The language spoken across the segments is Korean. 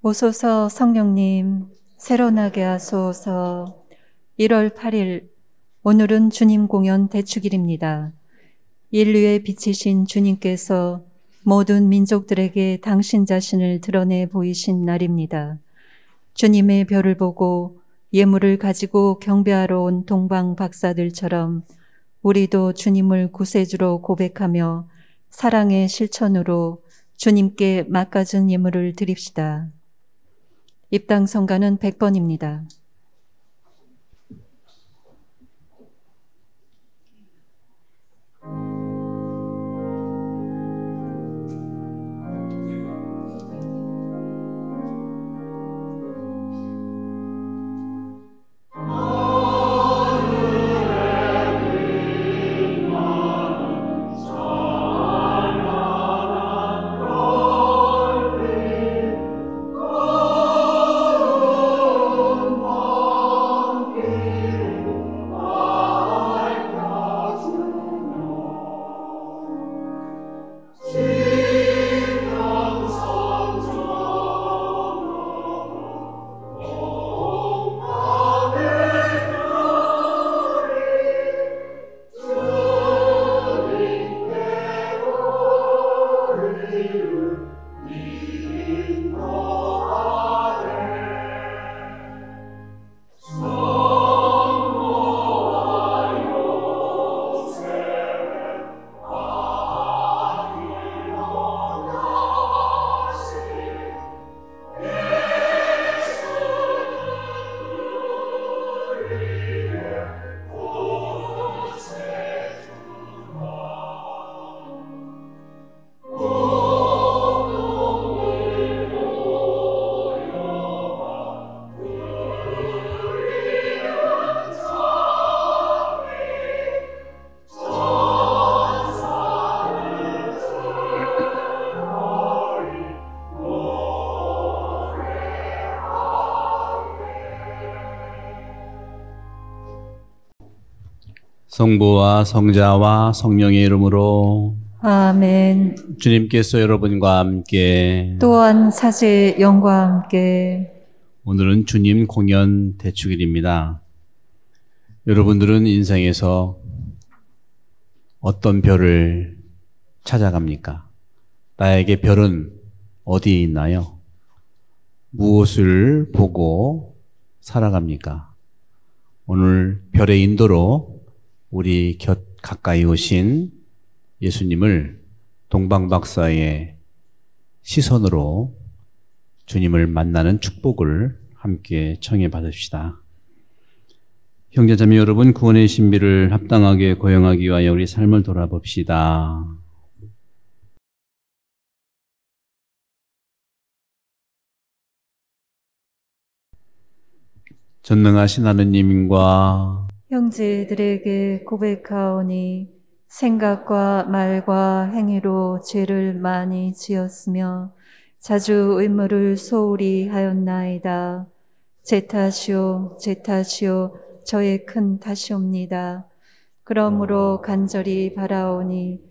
오소서 성령님, 새로나게 하소서. 1월 8일, 오늘은 주님 공연 대축일입니다. 인류의 빛이신 주님께서 모든 민족들에게 당신 자신을 드러내 보이신 날입니다. 주님의 별을 보고 예물을 가지고 경배하러 온 동방 박사들처럼 우리도 주님을 구세주로 고백하며 사랑의 실천으로 주님께 맛가진 예물을 드립시다. 입당 성가는 100번입니다. 성부와 성자와 성령의 이름으로 아멘. 주님께서 여러분과 함께 또한 사제의 영과 함께 오늘은 주님 공연 대축일입니다. 여러분들은 인생에서 어떤 별을 찾아갑니까? 나에게 별은 어디에 있나요? 무엇을 보고 살아갑니까? 오늘 별의 인도로 우리 곁 가까이 오신 예수님을 동방박사의 시선으로 주님을 만나는 축복을 함께 청해 받읍시다. 형제자매 여러분, 구원의 신비를 합당하게 고용하기 위하여 우리 삶을 돌아봅시다. 전능하신 하느님과 형제들에게 고백하오니 생각과 말과 행위로 죄를 많이 지었으며 자주 의무를 소홀히 하였나이다. 제 탓이요, 제 탓이요, 저의 큰 탓이옵니다. 그러므로 간절히 바라오니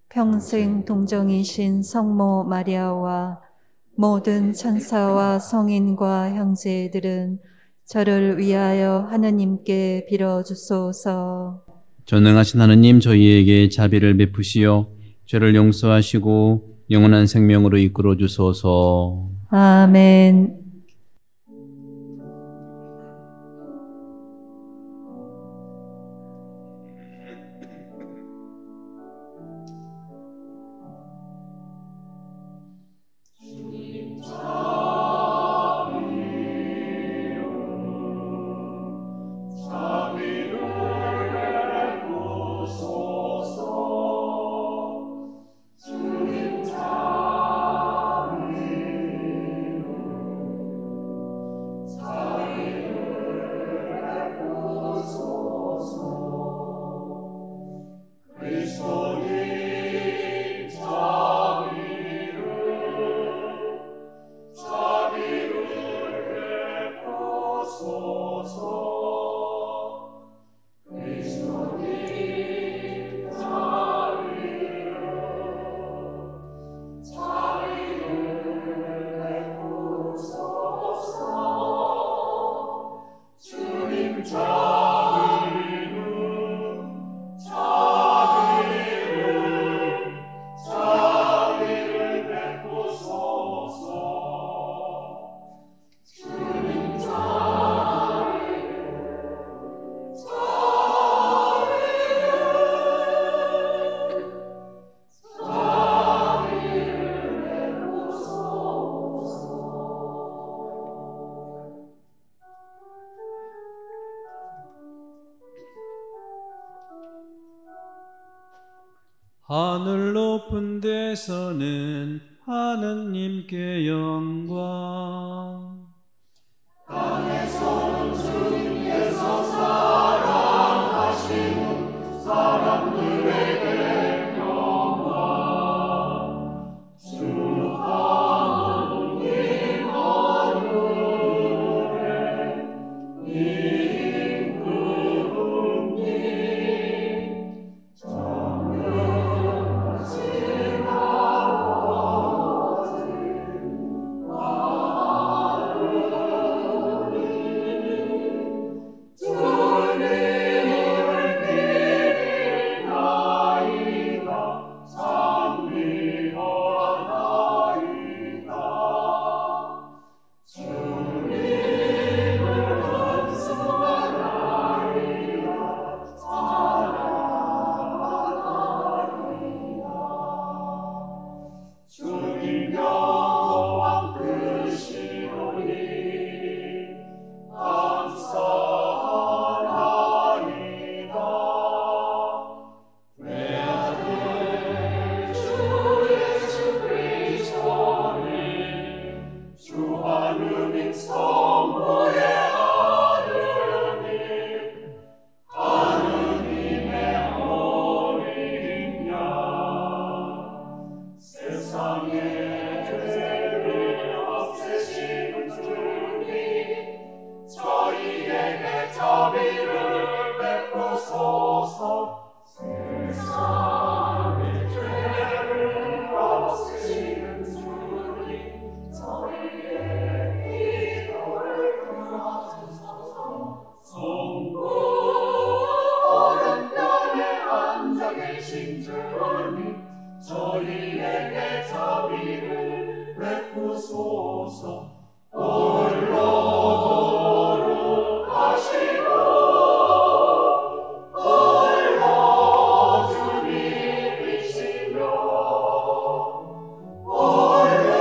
평생 동정이신 성모 마리아와 모든 천사와 성인과 형제들은 저를 위하여 하느님께 빌어주소서. 전능하신 하느님, 저희에게 자비를 베푸시어 죄를 용서하시고 영원한 생명으로 이끌어 주소서. 아멘. 하늘 높은 데서는 하느님께 영광. 땅에서는 주님께서 사랑하시는 사람들에게 영광. 주 하느님 하늘에 임금님 정령하신 아버지 하느님 주님을 비리나이다 찬미하나이다 주님을 찬송하나이다 찬양하나이다 주님 영광 크시오니 감사하나이다 외아들 주 예수 그리스도님 주 하느님 성부의 아드님 하느님의 어린 양 세상의 죄를 없애시는 주님 저희에게 자비를 베푸소서 세상의 죄를 없애시는 주님 저희의 기도를 들어주소서 성부 오른편에 앉아 계신 주님 저희에게 자비를 베푸소서 홀로 거룩하시고 홀로 주님이시며 홀로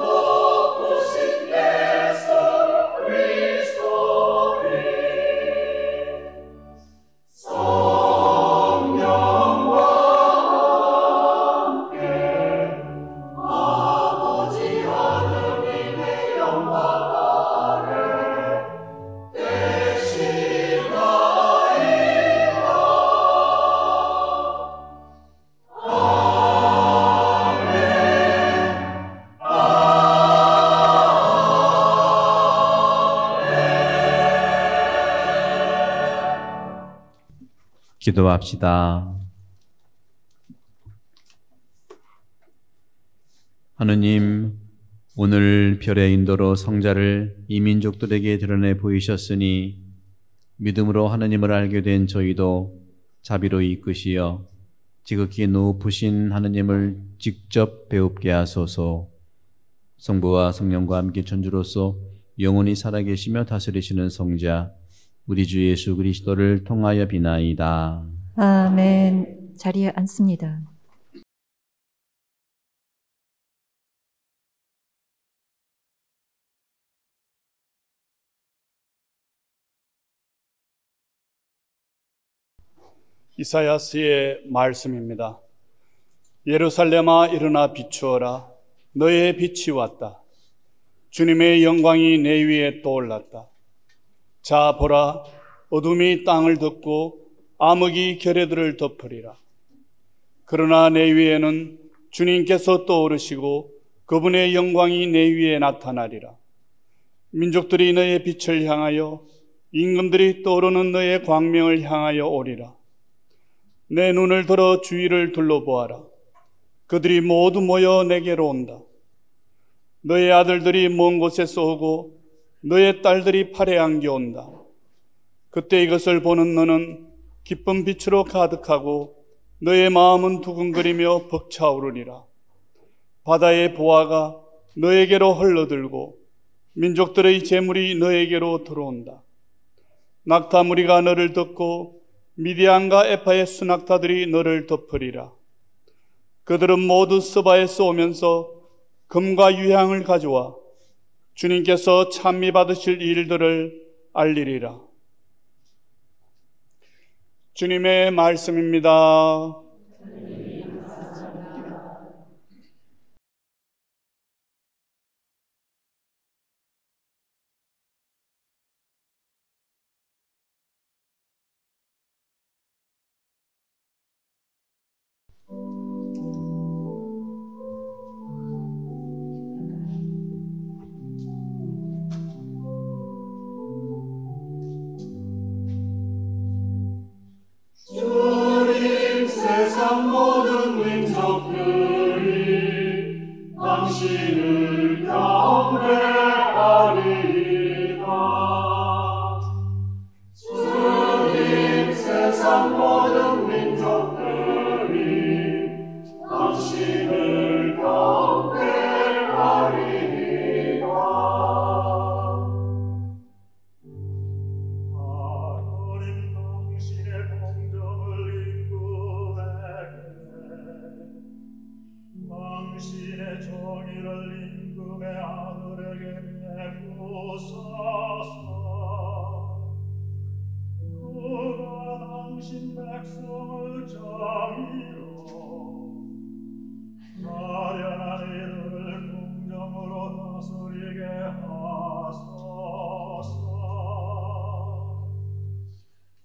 높으신 예수 그리스도님 성령과 함께 아버지 하느님의 영광 아래 계시나이다. 아멘. 기도합시다. 하느님, 오늘 별의 인도로 성자를 이민족들에게 드러내 보이셨으니 믿음으로 하느님을 알게 된 저희도 자비로 이끄시어 지극히 높으신 하느님을 직접 배웁게 하소서. 성부와 성령과 함께 천주로서 영원히 살아계시며 다스리시는 성자 우리 주 예수 그리스도를 통하여 비나이다. 아멘. 자리에 앉습니다. 이사야스의 말씀입니다. 예루살렘아 일어나 비추어라. 너의 빛이 왔다. 주님의 영광이 내 위에 떠올랐다. 자 보라, 어둠이 땅을 덮고 암흑이 결의들을 덮으리라. 그러나 내 위에는 주님께서 떠오르시고 그분의 영광이 내 위에 나타나리라. 민족들이 너의 빛을 향하여 임금들이 떠오르는 너의 광명을 향하여 오리라. 내 눈을 들어 주위를 둘러보아라. 그들이 모두 모여 내게로 온다. 너의 아들들이 먼 곳에서 오고 너의 딸들이 팔에 안겨온다. 그때 이것을 보는 너는 기쁜 빛으로 가득하고 너의 마음은 두근거리며 벅차오르리라. 바다의 보화가 너에게로 흘러들고 민족들의 재물이 너에게로 들어온다. 낙타 무리가 너를 덮고 미디안과 에파의 수낙타들이 너를 덮으리라. 그들은 모두 스바에서 오면서 금과 유향을 가져와 주님께서 찬미 받으실 일들을 알리리라. 주님의 말씀입니다. 주님 세상 모든 민족들이 당신을 경배하리이다. 주님 세상 모든 민족들이 당신을 경배하리이다. 하나님 당신의 공정을 임금에게, 당신의 정의를 임금의 아들에게 베푸소서. 그가 당신 백성을 정의로, 가련한 이들을 공정으로 다스리게 하소서.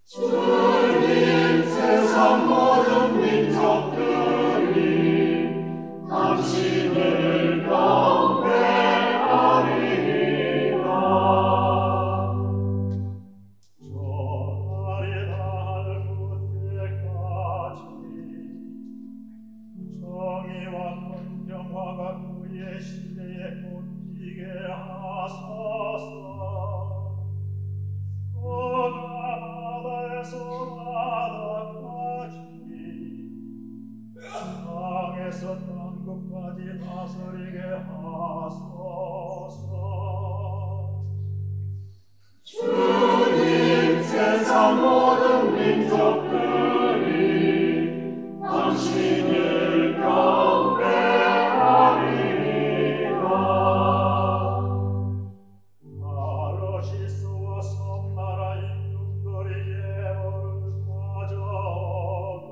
주님 세상 모든 민족들이 당신을 경배하리이다. 저 날이 닿을 그때까지 정의와 공평화가 그의 시대에 꽃피게 하소서. 그가 바다에서 바다까지, 땅에서 땅끝까지 다스리게 하소서. 주님 세상 모든 민족들이 당신을 경배하리이다. 아르시스와 섬나라 임금들이 예물을 가져오고,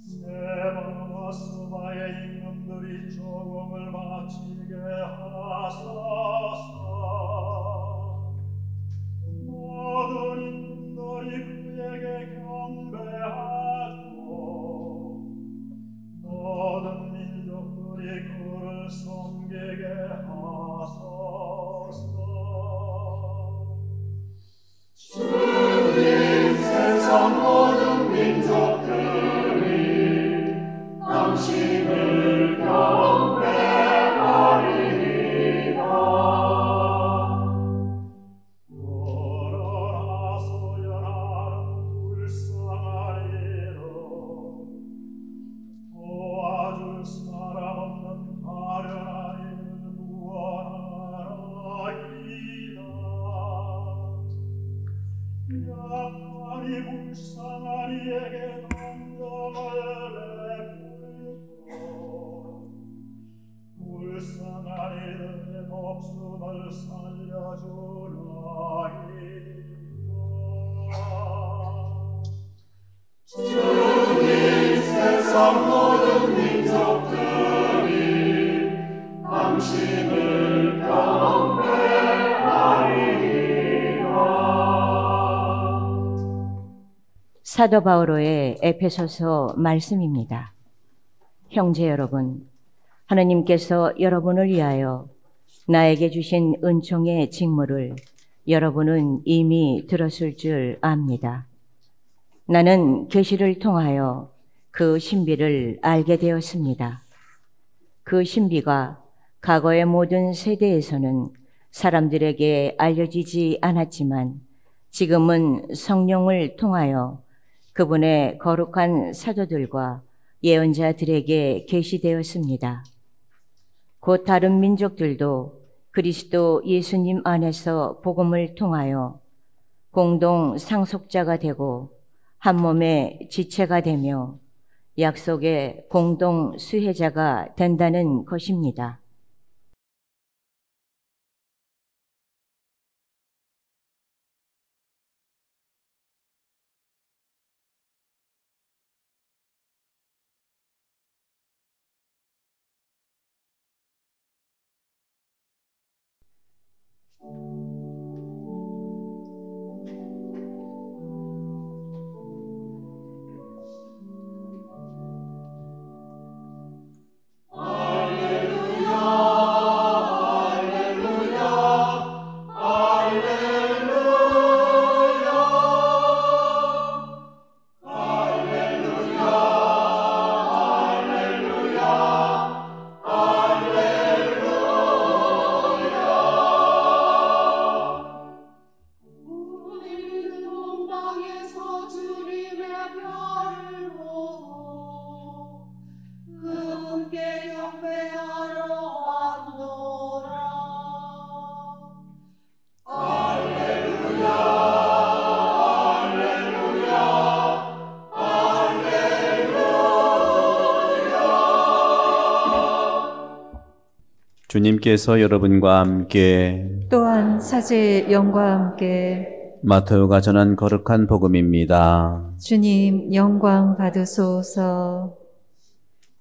세바와 스바의 임금들이 조공을 바치게 하소서. 모든 임금들이 그에게 경배하고, 모든 민족들이 그를 섬기게 하소서. 주님 세상 모든 민족들이 당신을 경배하리이다. 그러나 소연하는 불쌍하리로, 도와줄 사람 없는 가련한 이를 구원하나이다. 약하니 불쌍하리에게 공정을 베풀고, 불쌍한 이들의 목숨을 살려주나이다. 주님 세상 모든 민족들이 당신을 경배하리이다. 사도 바오로의 에페소서 말씀입니다. 형제 여러분, 하느님께서 여러분을 위하여 나에게 주신 은총의 직무를 여러분은 이미 들었을 줄 압니다. 나는 계시를 통하여 그 신비를 알게 되었습니다. 그 신비가 과거의 모든 세대에서는 사람들에게 알려지지 않았지만 지금은 성령을 통하여 그분의 거룩한 사도들과 예언자들에게 계시되었습니다. 곧 다른 민족들도 그리스도 예수님 안에서 복음을 통하여 공동 상속자가 되고 한 몸의 지체가 되며 약속의 공동 수혜자가 된다는 것입니다. 주님께서 여러분과 함께 또한 사제의 영과 함께 마태오가 전한 거룩한 복음입니다. 주님 영광 받으소서.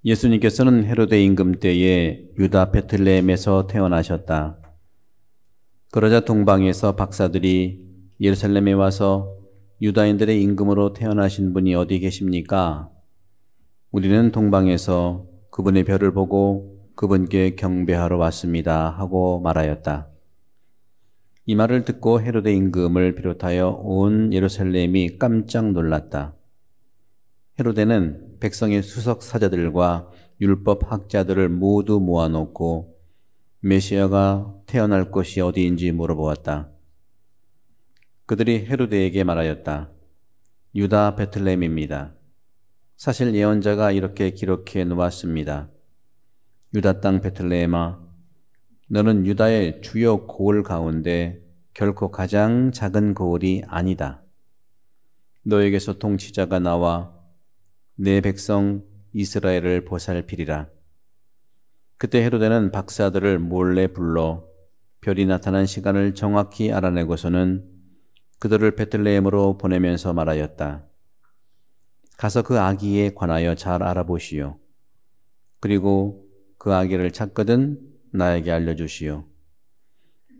예수님께서는 헤로데 임금 때에 유다 베틀레헴에서 태어나셨다. 그러자 동방에서 박사들이 예루살렘에 와서 유다인들의 임금으로 태어나신 분이 어디 계십니까? 우리는 동방에서 그분의 별을 보고 그분께 경배하러 왔습니다 하고 말하였다. 이 말을 듣고 헤로데 임금을 비롯하여 온 예루살렘이 깜짝 놀랐다. 헤로데는 백성의 수석 사자들과 율법 학자들을 모두 모아놓고 메시아가 태어날 곳이 어디인지 물어보았다. 그들이 헤로데에게 말하였다. 유다 베틀레헴입니다. 사실 예언자가 이렇게 기록해 놓았습니다. 유다 땅 베틀레헴아, 너는 유다의 주요 고을 가운데 결코 가장 작은 고을이 아니다. 너에게서 통치자가 나와 내 백성 이스라엘을 보살피리라. 그때 헤로데는 박사들을 몰래 불러 별이 나타난 시간을 정확히 알아내고서는 그들을 베틀레헴으로 보내면서 말하였다. 가서 그 아기에 관하여 잘 알아보시오. 그리고 그 아기를 찾거든 나에게 알려주시오.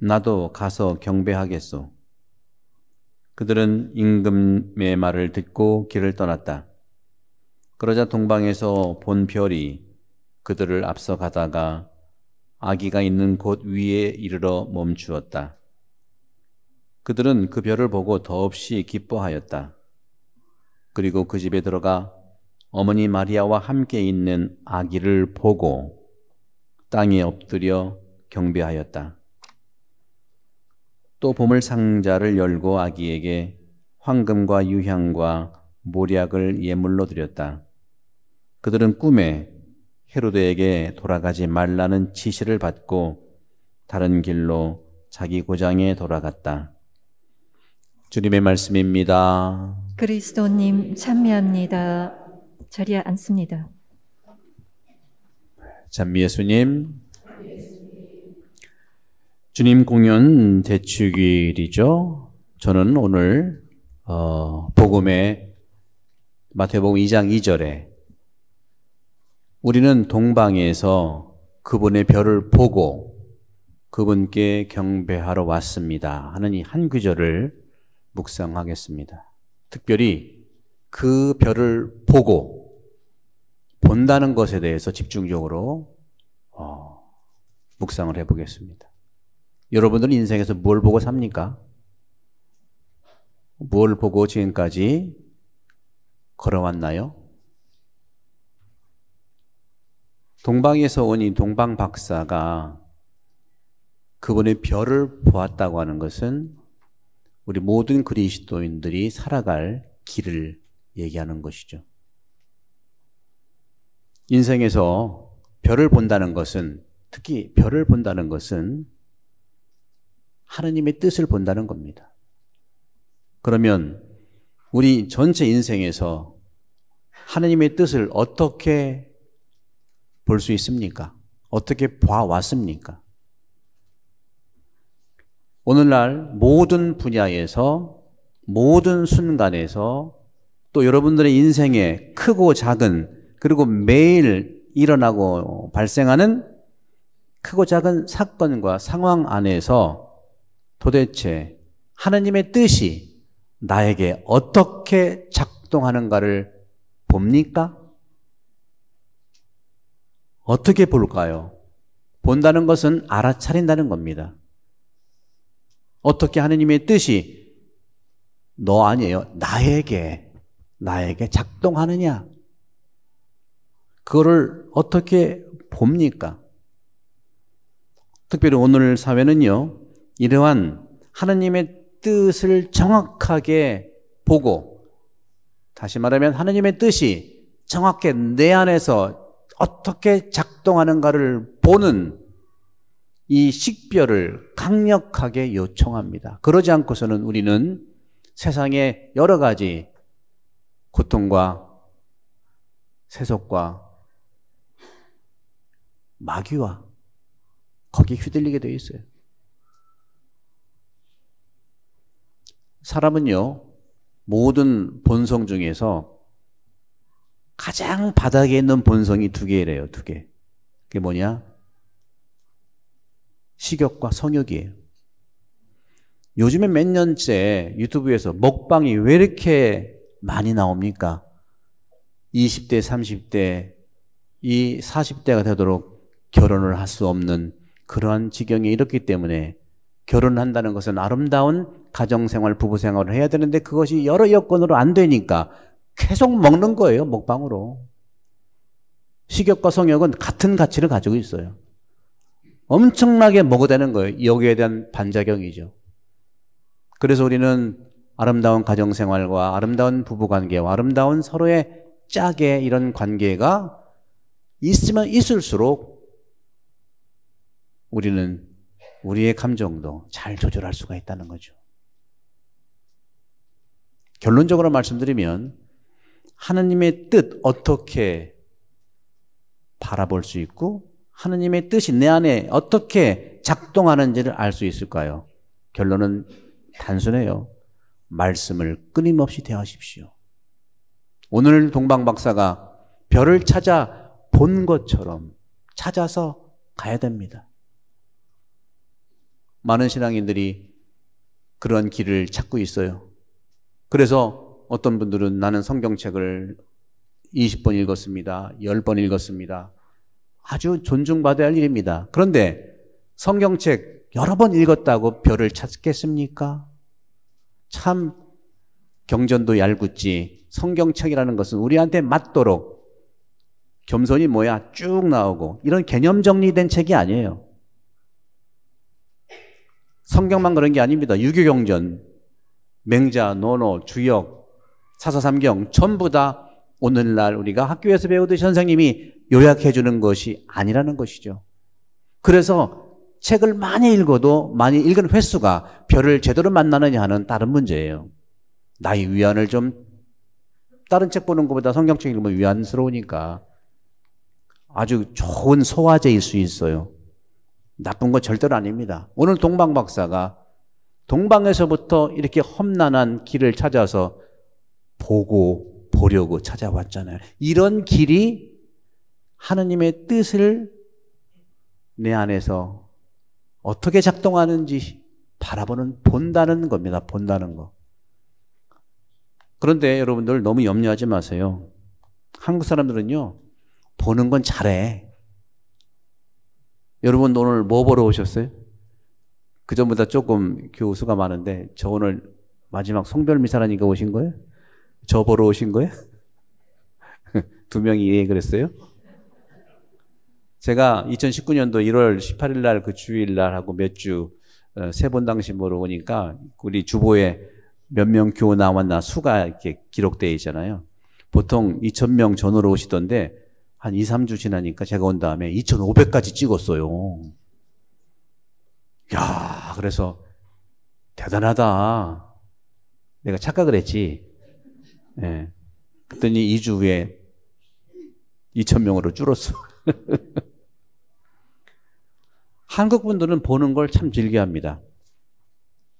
나도 가서 경배하겠소. 그들은 임금의 말을 듣고 길을 떠났다. 그러자 동방에서 본 별이 그들을 앞서 가다가 아기가 있는 곳 위에 이르러 멈추었다. 그들은 그 별을 보고 더없이 기뻐하였다. 그리고 그 집에 들어가 어머니 마리아와 함께 있는 아기를 보고 땅에 엎드려 경배하였다. 또 보물 상자를 열고 아기에게 황금과 유향과 모략을 예물로 드렸다. 그들은 꿈에 헤로데에게 돌아가지 말라는 지시를 받고 다른 길로 자기 고장에 돌아갔다. 주님의 말씀입니다. 그리스도님 찬미합니다. 자리에 앉습니다. 찬미 예수님. 주님 공연 대축일이죠. 저는 오늘 복음의 마태복음 2장 2절에 우리는 동방에서 그분의 별을 보고 그분께 경배하러 왔습니다 하는 이 한 구절을 묵상하겠습니다. 특별히 그 별을 보고 본다는 것에 대해서 집중적으로 묵상을 해보겠습니다. 여러분들은 인생에서 뭘 보고 삽니까? 뭘 보고 지금까지 걸어왔나요? 동방에서 온 이 동방 박사가 그분의 별을 보았다고 하는 것은 우리 모든 그리스도인들이 살아갈 길을 얘기하는 것이죠. 인생에서 별을 본다는 것은, 특히 별을 본다는 것은 하나님의 뜻을 본다는 겁니다. 그러면 우리 전체 인생에서 하나님의 뜻을 어떻게 볼 수 있습니까? 어떻게 봐왔습니까? 오늘날 모든 분야에서, 모든 순간에서 또 여러분들의 인생에 크고 작은, 그리고 매일 일어나고 발생하는 크고 작은 사건과 상황 안에서 도대체 하나님의 뜻이 나에게 어떻게 작동하는가를 봅니까? 어떻게 볼까요? 본다는 것은 알아차린다는 겁니다. 어떻게 하나님의 뜻이 너 아니에요. 나에게 작동하느냐? 그거를 어떻게 봅니까? 특별히 오늘 사회는요, 이러한 하나님의 뜻을 정확하게 보고, 다시 말하면 하나님의 뜻이 정확히 내 안에서 어떻게 작동하는가를 보는 이 식별을 강력하게 요청합니다. 그러지 않고서는 우리는 세상의 여러 가지 고통과 세속과 마귀와 거기에 휘둘리게 되어 있어요. 사람은요, 모든 본성 중에서 가장 바닥에 있는 본성이 두 개래요, 두 개. 그게 뭐냐? 식욕과 성욕이에요. 요즘에 몇 년째 유튜브에서 먹방이 왜 이렇게 많이 나옵니까? 20대, 30대, 이 40대가 되도록 결혼을 할 수 없는 그러한 지경에 이렇기 때문에 결혼한다는 것은 아름다운 가정생활, 부부생활을 해야 되는데 그것이 여러 여건으로 안 되니까 계속 먹는 거예요, 먹방으로. 식욕과 성욕은 같은 가치를 가지고 있어요. 엄청나게 먹어대는 거예요. 여기에 대한 반작용이죠. 그래서 우리는 아름다운 가정생활과 아름다운 부부관계와 아름다운 서로의 짝의 이런 관계가 있으면 있을수록 우리는 우리의 감정도 잘 조절할 수가 있다는 거죠. 결론적으로 말씀드리면 하느님의 뜻 어떻게 바라볼 수 있고 하느님의 뜻이 내 안에 어떻게 작동하는지를 알 수 있을까요? 결론은 단순해요. 말씀을 끊임없이 대하십시오. 오늘 동방 박사가 별을 찾아 본 것처럼 찾아서 가야 됩니다. 많은 신앙인들이 그런 길을 찾고 있어요. 그래서 어떤 분들은 나는 성경책을 20번 읽었습니다. 10번 읽었습니다. 아주 존중받아야 할 일입니다. 그런데 성경책 여러 번 읽었다고 별을 찾겠습니까? 참 경전도 얄궂지. 성경책이라는 것은 우리한테 맞도록 겸손이 뭐야 쭉 나오고 이런 개념 정리된 책이 아니에요. 성경만 그런 게 아닙니다. 유교경전, 맹자, 논어, 주역, 사사삼경 전부 다 오늘날 우리가 학교에서 배우듯이 선생님이 요약해 주는 것이 아니라는 것이죠. 그래서 책을 많이 읽어도 많이 읽은 횟수가 별을 제대로 만나느냐 하는 다른 문제예요. 나의 위안을 좀 다른 책 보는 것보다 성경책 읽으면 위안스러우니까 아주 좋은 소화제일 수 있어요. 나쁜 건 절대로 아닙니다. 오늘 동방 박사가 동방에서부터 이렇게 험난한 길을 찾아서 보려고 찾아왔잖아요. 이런 길이 하느님의 뜻을 내 안에서 어떻게 작동하는지 본다는 겁니다. 본다는 거. 그런데 여러분들 너무 염려하지 마세요. 한국 사람들은요, 보는 건 잘해. 여러분 오늘 뭐 보러 오셨어요? 그전보다 조금 교수가 많은데 저 오늘 마지막 송별미사라니까 오신 거예요? 저 보러 오신 거예요? 두 명이 예 그랬어요? 제가 2019년도 1월 18일 날 그 주일 날 하고 몇 주 세 번 당신 보러 오니까 우리 주보에 몇 명 교우 나왔나 수가 이렇게 기록되어 있잖아요. 보통 2,000명 전후로 오시던데 한 2, 3주 지나니까 제가 온 다음에 2,500까지 찍었어요. 야, 그래서 대단하다. 내가 착각을 했지. 예. 그랬더니 2주 후에 2,000명으로 줄었어. 한국 분들은 보는 걸 참 즐겨합니다.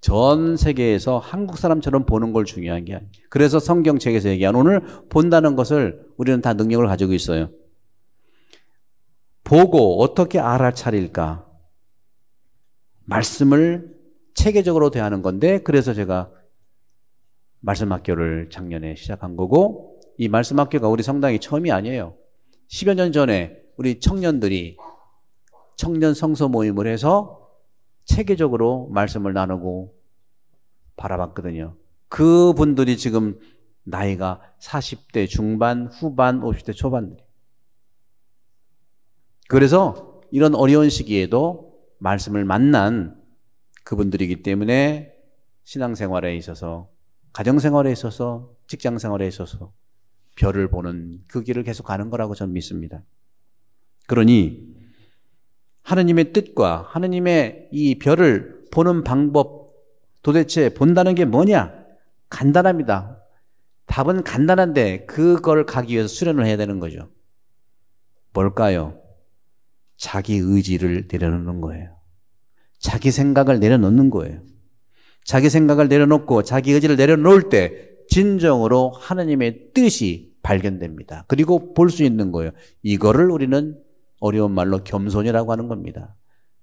전 세계에서 한국 사람처럼 보는 걸 중요한 게 아니에요. 그래서 성경책에서 얘기한 오늘 본다는 것을 우리는 다 능력을 가지고 있어요. 보고 어떻게 알아차릴까? 말씀을 체계적으로 대하는 건데 그래서 제가 말씀학교를 작년에 시작한 거고 이 말씀학교가 우리 성당이 처음이 아니에요. 10여 년 전에 우리 청년들이 청년 성서 모임을 해서 체계적으로 말씀을 나누고 바라봤거든요. 그분들이 지금 나이가 40대 중반, 후반, 50대 초반들이에요. 그래서 이런 어려운 시기에도 말씀을 만난 그분들이기 때문에 신앙생활에 있어서, 가정생활에 있어서, 직장생활에 있어서 별을 보는 그 길을 계속 가는 거라고 저는 믿습니다. 그러니 하느님의 뜻과 하느님의 이 별을 보는 방법, 도대체 본다는 게 뭐냐? 간단합니다. 답은 간단한데 그걸 가기 위해서 수련을 해야 되는 거죠. 뭘까요? 자기 의지를 내려놓는 거예요. 자기 생각을 내려놓는 거예요. 자기 생각을 내려놓고 자기 의지를 내려놓을 때 진정으로 하나님의 뜻이 발견됩니다. 그리고 볼 수 있는 거예요. 이거를 우리는 어려운 말로 겸손이라고 하는 겁니다.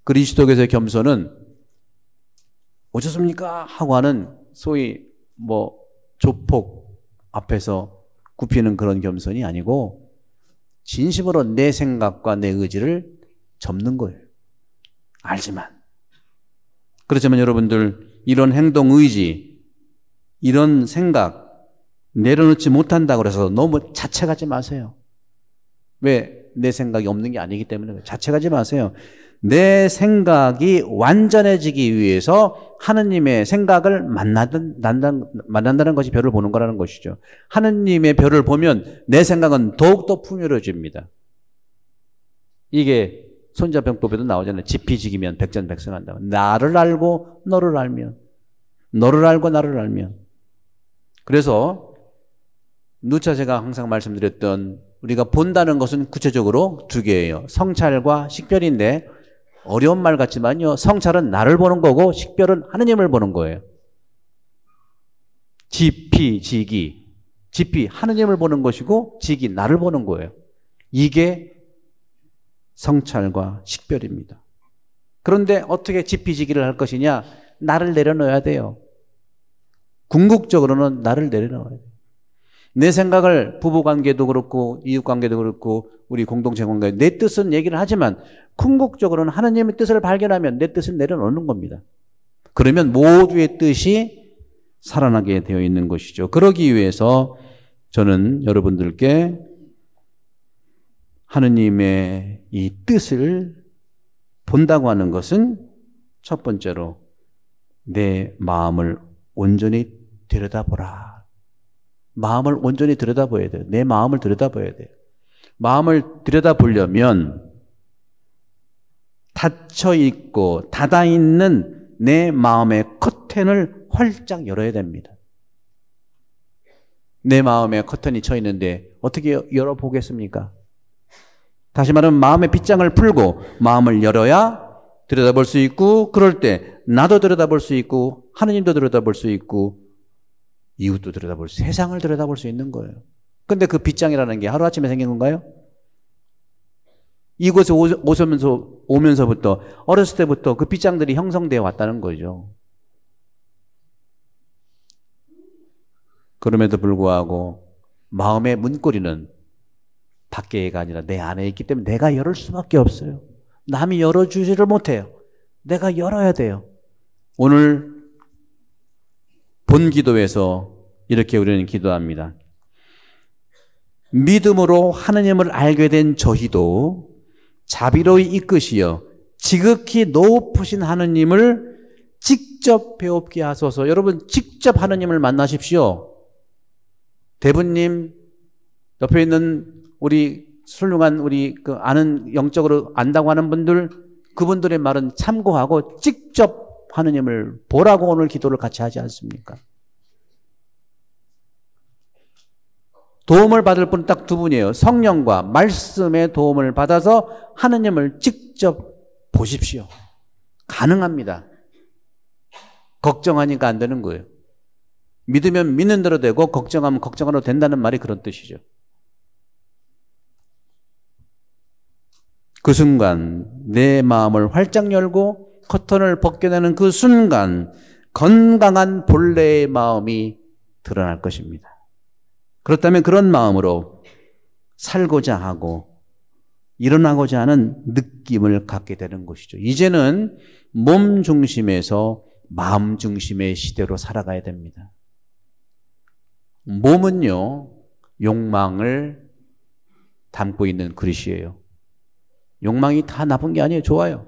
그리스도께서의 겸손은 오셨습니까? 하고 하는 소위 조폭 앞에서 굽히는 그런 겸손이 아니고 진심으로 내 생각과 내 의지를 접는 거예요. 알지만. 그렇지만 여러분들 이런 행동 의지, 이런 생각 내려놓지 못한다고 해서 너무 자책하지 마세요. 왜? 내 생각이 없는 게 아니기 때문에 자책하지 마세요. 내 생각이 완전해지기 위해서 하느님의 생각을 만난다는 것이 별을 보는 거라는 것이죠. 하느님의 별을 보면 내 생각은 더욱더 풍요로워집니다. 이게 손자병법에도 나오잖아요. 지피지기면 백전백승한다. 나를 알고 너를 알면, 너를 알고 나를 알면. 그래서 누차 제가 항상 말씀드렸던 우리가 본다는 것은 구체적으로 두 개예요. 성찰과 식별인데 어려운 말 같지만요. 성찰은 나를 보는 거고 식별은 하느님을 보는 거예요. 지피, 하느님을 보는 것이고 지기, 나를 보는 거예요. 이게 성찰과 식별입니다. 그런데 어떻게 지피지기를 할 것이냐? 나를 내려놓아야 돼요. 궁극적으로는 나를 내려놓아야 돼요. 내 생각을 부부관계도 그렇고 이웃관계도 그렇고 우리 공동체 관계 내 뜻은 얘기를 하지만 궁극적으로는 하나님의 뜻을 발견하면 내 뜻을 내려놓는 겁니다. 그러면 모두의 뜻이 살아나게 되어 있는 것이죠. 그러기 위해서 저는 여러분들께 하느님의 이 뜻을 본다고 하는 것은 첫 번째로 내 마음을 온전히 들여다보라. 마음을 온전히 들여다봐야 돼요. 내 마음을 들여다봐야 돼요. 마음을 들여다보려면 닫혀있고 닫아있는 내 마음의 커튼을 활짝 열어야 됩니다. 내 마음에 커튼이 쳐 있는데 어떻게 열어보겠습니까? 다시 말하면 마음의 빗장을 풀고 마음을 열어야 들여다볼 수 있고 그럴 때 나도 들여다볼 수 있고 하느님도 들여다볼 수 있고 이웃도 들여다볼 수, 세상을 들여다볼 수 있는 거예요. 근데 그 빗장이라는 게 하루아침에 생긴 건가요? 이곳에 오면서부터 어렸을 때부터 그 빗장들이 형성되어 왔다는 거죠. 그럼에도 불구하고 마음의 문고리는 밖에가 아니라 내 안에 있기 때문에 내가 열을 수밖에 없어요. 남이 열어주지를 못해요. 내가 열어야 돼요. 오늘 본 기도에서 이렇게 우리는 기도합니다. 믿음으로 하느님을 알게 된 저희도 자비로이 이끄시어 지극히 높으신 하느님을 직접 배웁게 하소서. 여러분 직접 하느님을 만나십시오. 대부님 옆에 있는 우리 훌륭한 우리 아는 영적으로 안다고 하는 분들 그분들의 말은 참고하고 직접 하느님을 보라고 오늘 기도를 같이 하지 않습니까? 도움을 받을 분은 딱 두 분이에요. 성령과 말씀의 도움을 받아서 하느님을 직접 보십시오. 가능합니다. 걱정하니까 안 되는 거예요. 믿으면 믿는 대로 되고 걱정하면 걱정하러 된다는 말이 그런 뜻이죠. 그 순간 내 마음을 활짝 열고 커튼을 벗겨내는 그 순간 건강한 본래의 마음이 드러날 것입니다. 그렇다면 그런 마음으로 살고자 하고 일어나고자 하는 느낌을 갖게 되는 것이죠. 이제는 몸 중심에서 마음 중심의 시대로 살아가야 됩니다. 몸은요, 욕망을 담고 있는 그릇이에요. 욕망이 다 나쁜 게 아니에요. 좋아요.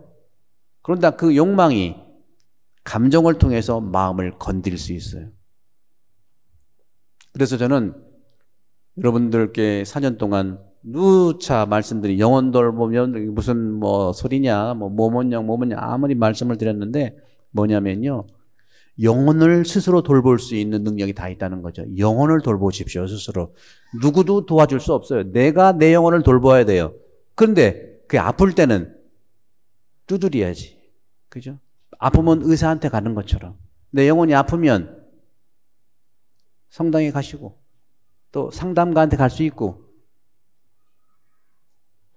그런데 그 욕망이 감정을 통해서 마음을 건드릴 수 있어요. 그래서 저는 여러분들께 4년 동안 누차 말씀드린 영혼 돌보면 무슨 뭐 소리냐, 뭐뭐냐 아무리 말씀을 드렸는데 뭐냐면요. 영혼을 스스로 돌볼 수 있는 능력이 다 있다는 거죠. 영혼을 돌보십시오, 스스로. 누구도 도와줄 수 없어요. 내가 내 영혼을 돌봐야 돼요. 그런데 그게 아플 때는 두드려야지. 그죠? 아프면 의사한테 가는 것처럼 내 영혼이 아프면 성당에 가시고 또 상담가한테 갈 수 있고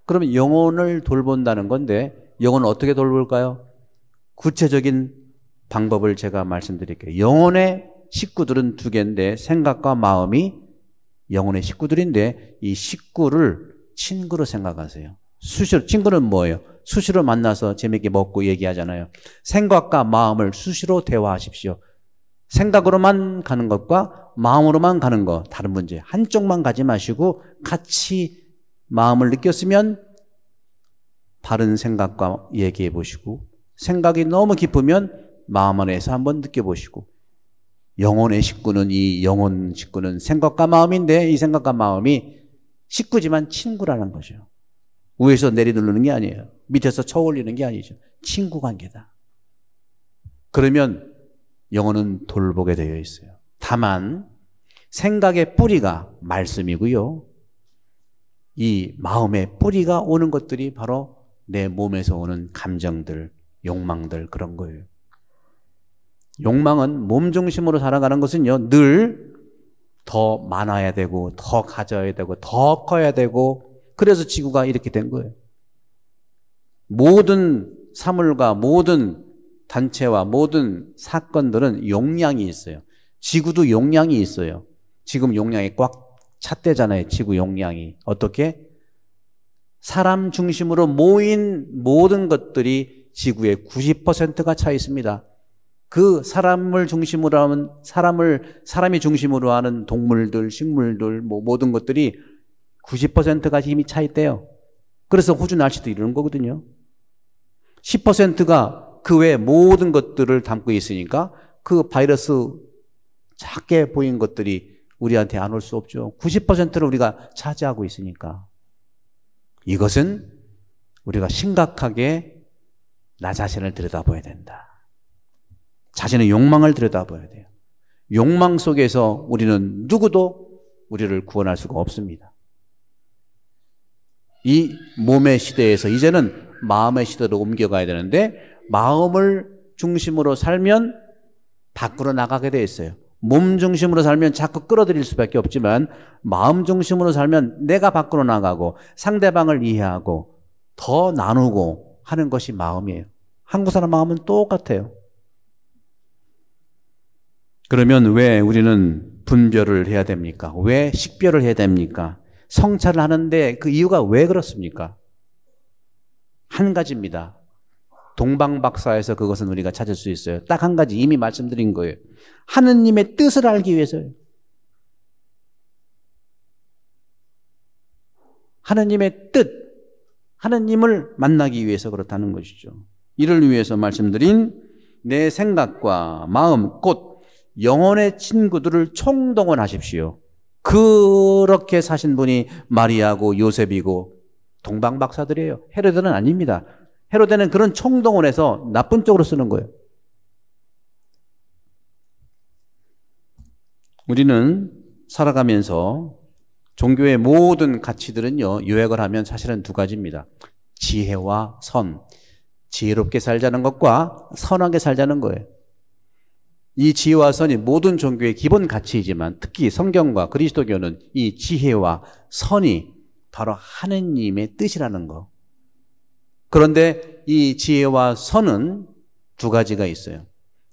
그러면 영혼을 돌본다는 건데 영혼을 어떻게 돌볼까요? 구체적인 방법을 제가 말씀드릴게요. 영혼의 식구들은 두 개인데 생각과 마음이 영혼의 식구들인데 이 식구를 친구로 생각하세요. 수시로 친구는 뭐예요? 수시로 만나서 재밌게 먹고 얘기하잖아요. 생각과 마음을 수시로 대화하십시오. 생각으로만 가는 것과 마음으로만 가는 것 다른 문제. 한쪽만 가지 마시고 같이 마음을 느꼈으면 바른 생각과 얘기해 보시고 생각이 너무 깊으면 마음 안에서 한번 느껴보시고 영혼의 식구는 이 영혼 식구는 생각과 마음인데 이 생각과 마음이 식구지만 친구라는 거죠. 위에서 내리누르는 게 아니에요. 밑에서 쳐올리는 게 아니죠. 친구 관계다. 그러면 영혼은 돌보게 되어 있어요. 다만 생각의 뿌리가 말씀이고요. 이 마음의 뿌리가 오는 것들이 바로 내 몸에서 오는 감정들, 욕망들 그런 거예요. 욕망은 몸 중심으로 살아가는 것은요. 늘 더 많아야 되고 더 가져야 되고 더 커야 되고 그래서 지구가 이렇게 된 거예요. 모든 사물과 모든 단체와 모든 사건들은 용량이 있어요. 지구도 용량이 있어요. 지금 용량이 꽉 찼대잖아요. 지구 용량이. 어떻게? 사람 중심으로 모인 모든 것들이 지구의 90%가 차 있습니다. 그 사람을 중심으로 하면 사람이 중심으로 하는 동물들, 식물들, 뭐 모든 것들이 90%가 힘이 차 있대요. 그래서 호주 날씨도 이러는 거거든요. 10%가 그 외 모든 것들을 담고 있으니까 그 바이러스 작게 보인 것들이 우리한테 안 올 수 없죠. 90%를 우리가 차지하고 있으니까. 이것은 우리가 심각하게 나 자신을 들여다봐야 된다. 자신의 욕망을 들여다봐야 돼요. 욕망 속에서 우리는 누구도 우리를 구원할 수가 없습니다. 이 몸의 시대에서 이제는 마음의 시대로 옮겨가야 되는데 마음을 중심으로 살면 밖으로 나가게 돼 있어요. 몸 중심으로 살면 자꾸 끌어들일 수밖에 없지만 마음 중심으로 살면 내가 밖으로 나가고 상대방을 이해하고 더 나누고 하는 것이 마음이에요. 한국 사람 마음은 똑같아요. 그러면 왜 우리는 분별을 해야 됩니까? 왜 식별을 해야 됩니까? 성찰을 하는데 그 이유가 왜 그렇습니까? 한 가지입니다. 동방박사에서 그것은 우리가 찾을 수 있어요. 딱 한 가지 이미 말씀드린 거예요. 하느님의 뜻을 알기 위해서요. 하느님의 뜻, 하느님을 만나기 위해서 그렇다는 것이죠. 이를 위해서 말씀드린 내 생각과 마음, 곧 영혼의 친구들을 총동원하십시오. 그렇게 사신 분이 마리아고 요셉이고 동방박사들이에요. 헤로데는 아닙니다. 헤로데는 그런 총동원해서 나쁜 쪽으로 쓰는 거예요. 우리는 살아가면서 종교의 모든 가치들은요, 요약을 하면 사실은 두 가지입니다. 지혜와 선. 지혜롭게 살자는 것과 선하게 살자는 거예요. 이 지혜와 선이 모든 종교의 기본 가치이지만 특히 성경과 그리스도교는 이 지혜와 선이 바로 하느님의 뜻이라는 거. 그런데 이 지혜와 선은 두 가지가 있어요.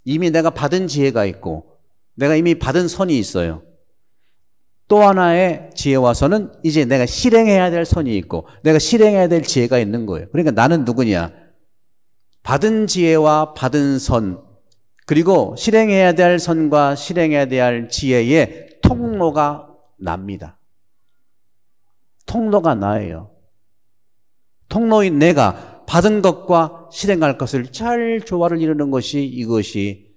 이미 내가 받은 지혜가 있고 내가 이미 받은 선이 있어요. 또 하나의 지혜와 선은 이제 내가 실행해야 될 선이 있고 내가 실행해야 될 지혜가 있는 거예요. 그러니까 나는 누구냐? 받은 지혜와 받은 선 그리고 실행해야 될 선과 실행해야 될 지혜의 통로가 납니다. 통로가 나예요. 통로인 내가 받은 것과 실행할 것을 잘 조화를 이루는 것이 이것이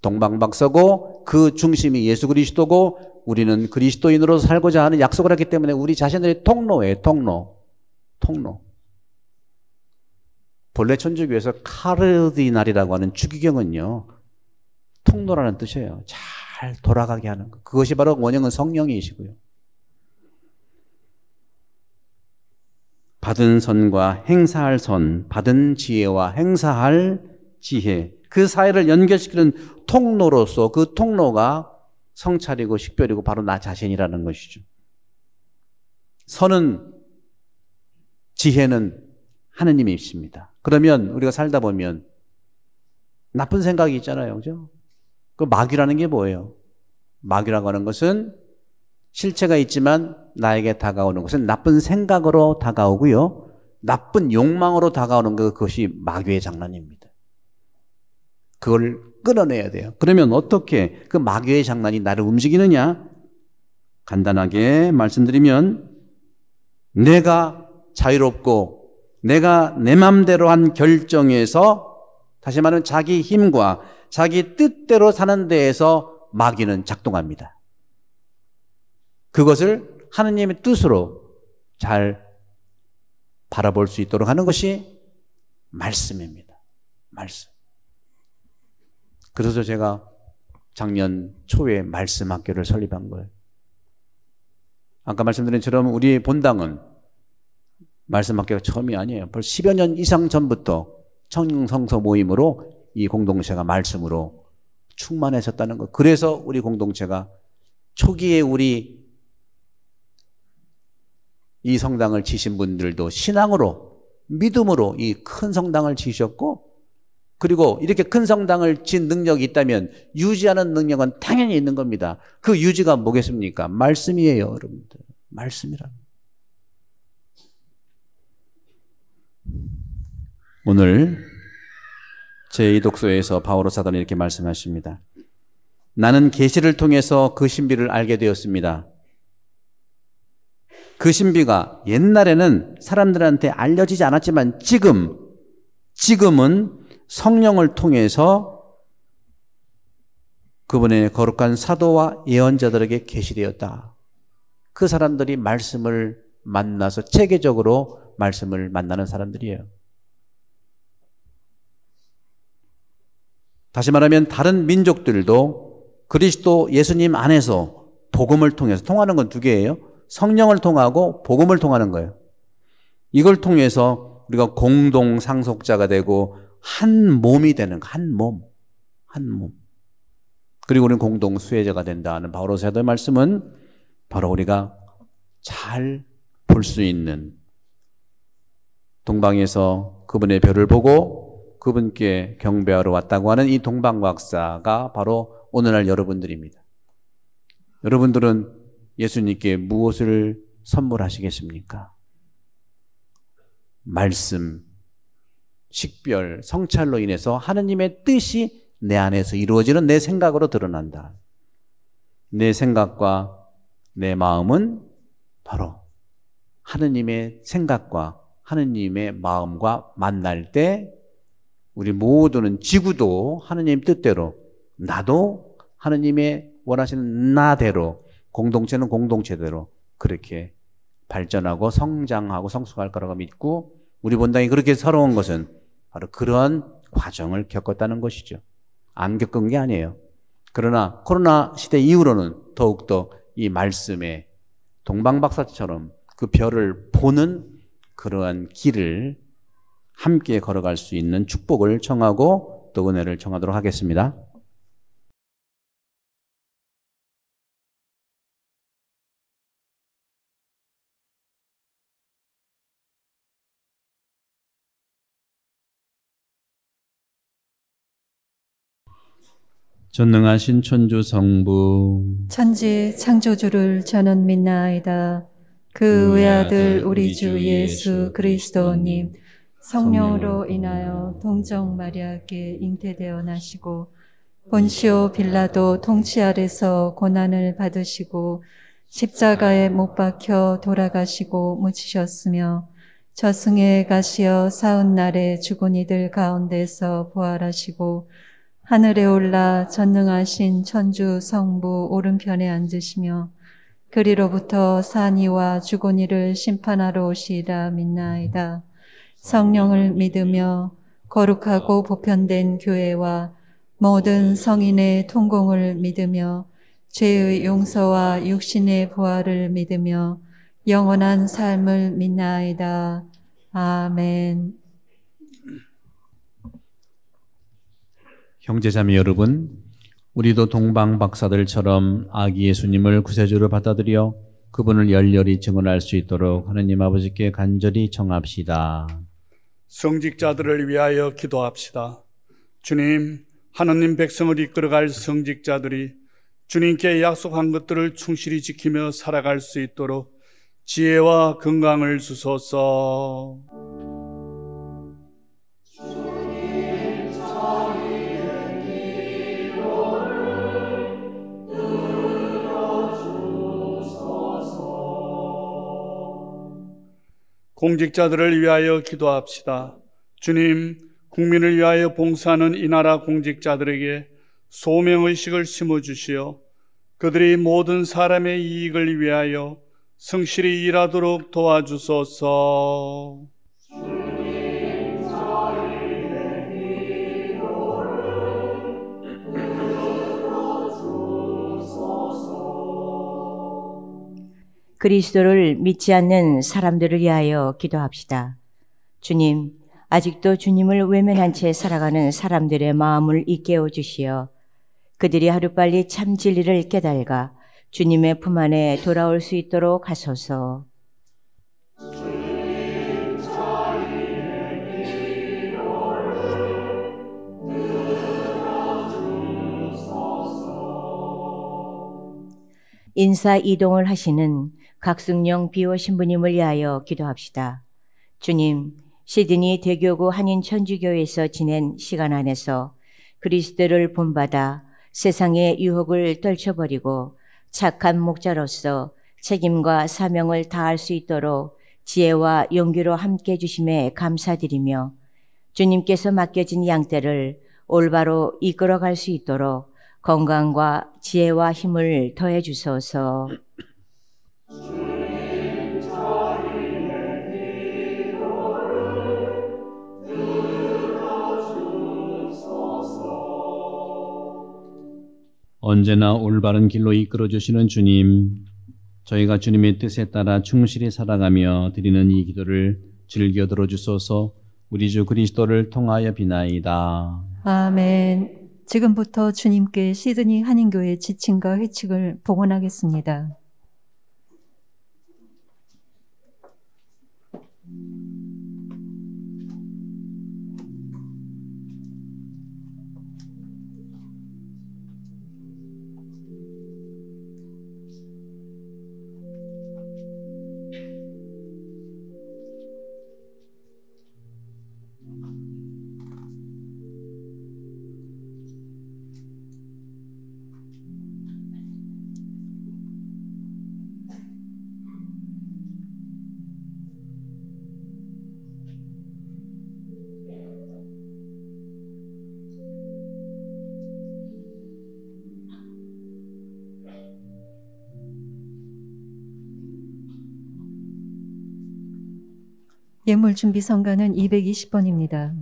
동방박사고 그 중심이 예수 그리스도고 우리는 그리스도인으로 살고자 하는 약속을 했기 때문에 우리 자신들의 통로예요. 통로. 본래 천주교에서 카르디날이라고 하는 주기경은요. 통로라는 뜻이에요. 잘 돌아가게 하는 것. 그것이 바로 원형은 성령이시고요. 받은 선과 행사할 선, 받은 지혜와 행사할 지혜, 그 사회를 연결시키는 통로로서 그 통로가 성찰이고 식별이고 바로 나 자신이라는 것이죠. 선은, 지혜는 하느님이 있습니다. 그러면 우리가 살다 보면 나쁜 생각이 있잖아요. 그죠? 그 마귀라는 게 뭐예요? 마귀라고 하는 것은 실체가 있지만 나에게 다가오는 것은 나쁜 생각으로 다가오고요. 나쁜 욕망으로 다가오는 그것이 마귀의 장난입니다. 그걸 끊어내야 돼요. 그러면 어떻게 그 마귀의 장난이 나를 움직이느냐? 간단하게 말씀드리면 내가 자유롭고 내가 내 맘대로 한 결정에서, 다시 말하면 자기 힘과 자기 뜻대로 사는 데에서 마귀는 작동합니다. 그것을 하느님의 뜻으로 잘 바라볼 수 있도록 하는 것이 말씀입니다. 말씀. 그래서 제가 작년 초에 말씀 학교를 설립한 거예요. 아까 말씀드린 것처럼 우리 본당은 말씀 학교가 처음이 아니에요. 벌써 10여 년 이상 전부터 청성서 모임으로 이 공동체가 말씀으로 충만해졌다는 것. 그래서 우리 공동체가 초기에 우리 이 성당을 지신 분들도 신앙으로, 믿음으로 이 큰 성당을 지셨고, 그리고 이렇게 큰 성당을 진 능력이 있다면 유지하는 능력은 당연히 있는 겁니다. 그 유지가 뭐겠습니까? 말씀이에요, 여러분들. 말씀이라는. 오늘 제2독서에서 바오로 사도는 이렇게 말씀하십니다. 나는 계시를 통해서 그 신비를 알게 되었습니다. 그 신비가 옛날에는 사람들한테 알려지지 않았지만 지금은 성령을 통해서 그분의 거룩한 사도와 예언자들에게 계시되었다. 그 사람들이 말씀을 만나서 체계적으로 말씀을 만나는 사람들이에요. 다시 말하면 다른 민족들도 그리스도 예수님 안에서 복음을 통해서, 통하는 건 두 개예요. 성령을 통하고 복음을 통하는 거예요. 이걸 통해서 우리가 공동 상속자가 되고 한 몸이 되는, 한 몸. 그리고 우리는 공동 수혜자가 된다는 바오로 사도의 말씀은 바로 우리가 잘 볼 수 있는, 동방에서 그분의 별을 보고 그분께 경배하러 왔다고 하는 이 동방박사가 바로 오늘날 여러분들입니다. 여러분들은 예수님께 무엇을 선물하시겠습니까? 말씀, 식별, 성찰로 인해서 하느님의 뜻이 내 안에서 이루어지는 내 생각으로 드러난다. 내 생각과 내 마음은 바로 하느님의 생각과 하느님의 마음과 만날 때 우리 모두는, 지구도 하느님 뜻대로, 나도 하느님의 원하시는 나대로, 공동체는 공동체대로 그렇게 발전하고 성장하고 성숙할 거라고 믿고, 우리 본당이 그렇게 서러운 것은 바로 그런 과정을 겪었다는 것이죠. 안 겪은 게 아니에요. 그러나 코로나 시대 이후로는 더욱더 이 말씀에 동방박사처럼 그 별을 보는 그러한 길을 함께 걸어갈 수 있는 축복을 청하고 또 은혜를 청하도록 하겠습니다. 전능하신 천주 성부, 천지 창조주를 저는 믿나이다. 그 외아들 우리 주 예수 그리스도님, 성령으로 인하여 동정 마리아께 잉태되어 나시고 본시오 빌라도 통치 아래서 고난을 받으시고 십자가에 못 박혀 돌아가시고 묻히셨으며 저승에 가시어 사흔날에 죽은 이들 가운데서 부활하시고 하늘에 올라 전능하신 천주 성부 오른편에 앉으시며 그리로부터 산이와 죽은 이를 심판하러 오시리라 믿나이다. 성령을 믿으며 거룩하고 보편된 교회와 모든 성인의 통공을 믿으며 죄의 용서와 육신의 부활을 믿으며 영원한 삶을 믿나이다. 아멘. 형제자매 여러분, 우리도 동방 박사들처럼 아기 예수님을 구세주로 받아들여 그분을 열렬히 증언할 수 있도록 하느님 아버지께 간절히 청합시다. 성직자들을 위하여 기도합시다. 주님, 하느님 백성을 이끌어갈 성직자들이 주님께 약속한 것들을 충실히 지키며 살아갈 수 있도록 지혜와 건강을 주소서. 공직자들을 위하여 기도합시다. 주님, 국민을 위하여 봉사하는 이 나라 공직자들에게 소명의식을 심어주시어 그들이 모든 사람의 이익을 위하여 성실히 일하도록 도와주소서. 그리스도를 믿지 않는 사람들을 위하여 기도합시다. 주님, 아직도 주님을 외면한 채 살아가는 사람들의 마음을 일깨워 주시어 그들이 하루빨리 참 진리를 깨달아 주님의 품 안에 돌아올 수 있도록 하소서. 인사 이동을 하시는 각승령 비호 신부님을 위하여 기도합시다. 주님, 시드니 대교구 한인천주교에서 지낸 시간 안에서 그리스도를 본받아 세상의 유혹을 떨쳐버리고 착한 목자로서 책임과 사명을 다할 수 있도록 지혜와 용기로 함께 해주심에 감사드리며 주님께서 맡겨진 양떼를 올바로 이끌어갈 수 있도록 건강과 지혜와 힘을 더해 주소서. 언제나 올바른 길로 이끌어 주시는 주님, 저희가 주님의 뜻에 따라 충실히 살아가며 드리는 이 기도를 즐겨 들어주소서. 우리 주 그리스도를 통하여 비나이다. 아멘. 지금부터 주님께 시드니 한인교회 지침과 회칙을 봉헌하겠습니다. 예물 준비 성가는 220번입니다.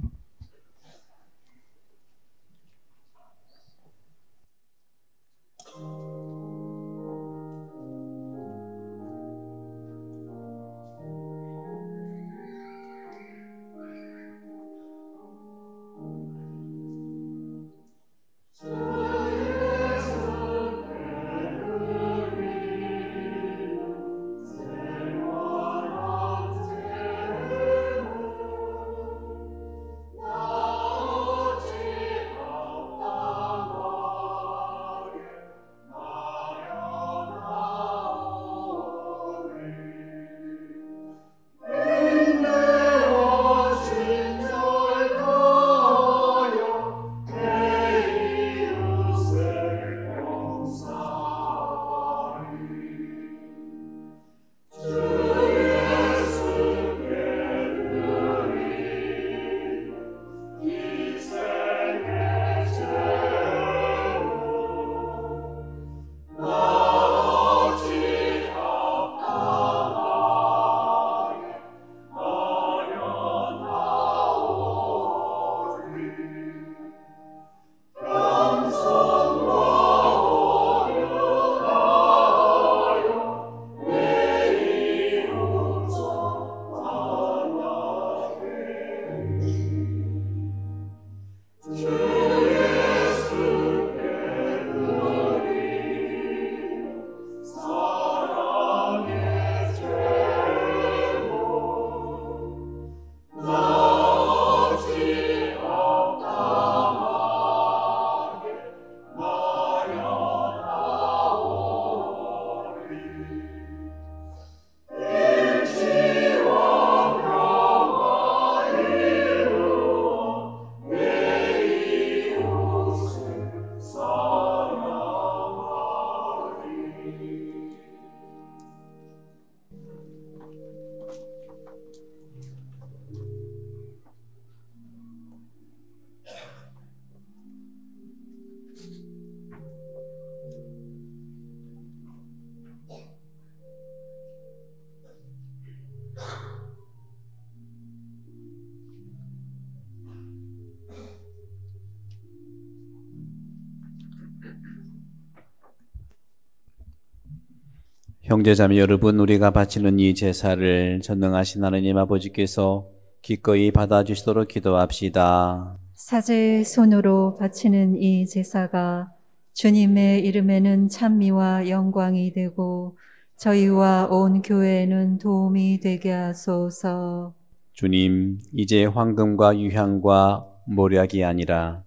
형제자매 여러분, 우리가 바치는 이 제사를 전능하신 하나님 아버지께서 기꺼이 받아주시도록 기도합시다. 사제의 손으로 바치는 이 제사가 주님의 이름에는 찬미와 영광이 되고 저희와 온 교회에는 도움이 되게 하소서. 주님, 이제 황금과 유향과 모략이 아니라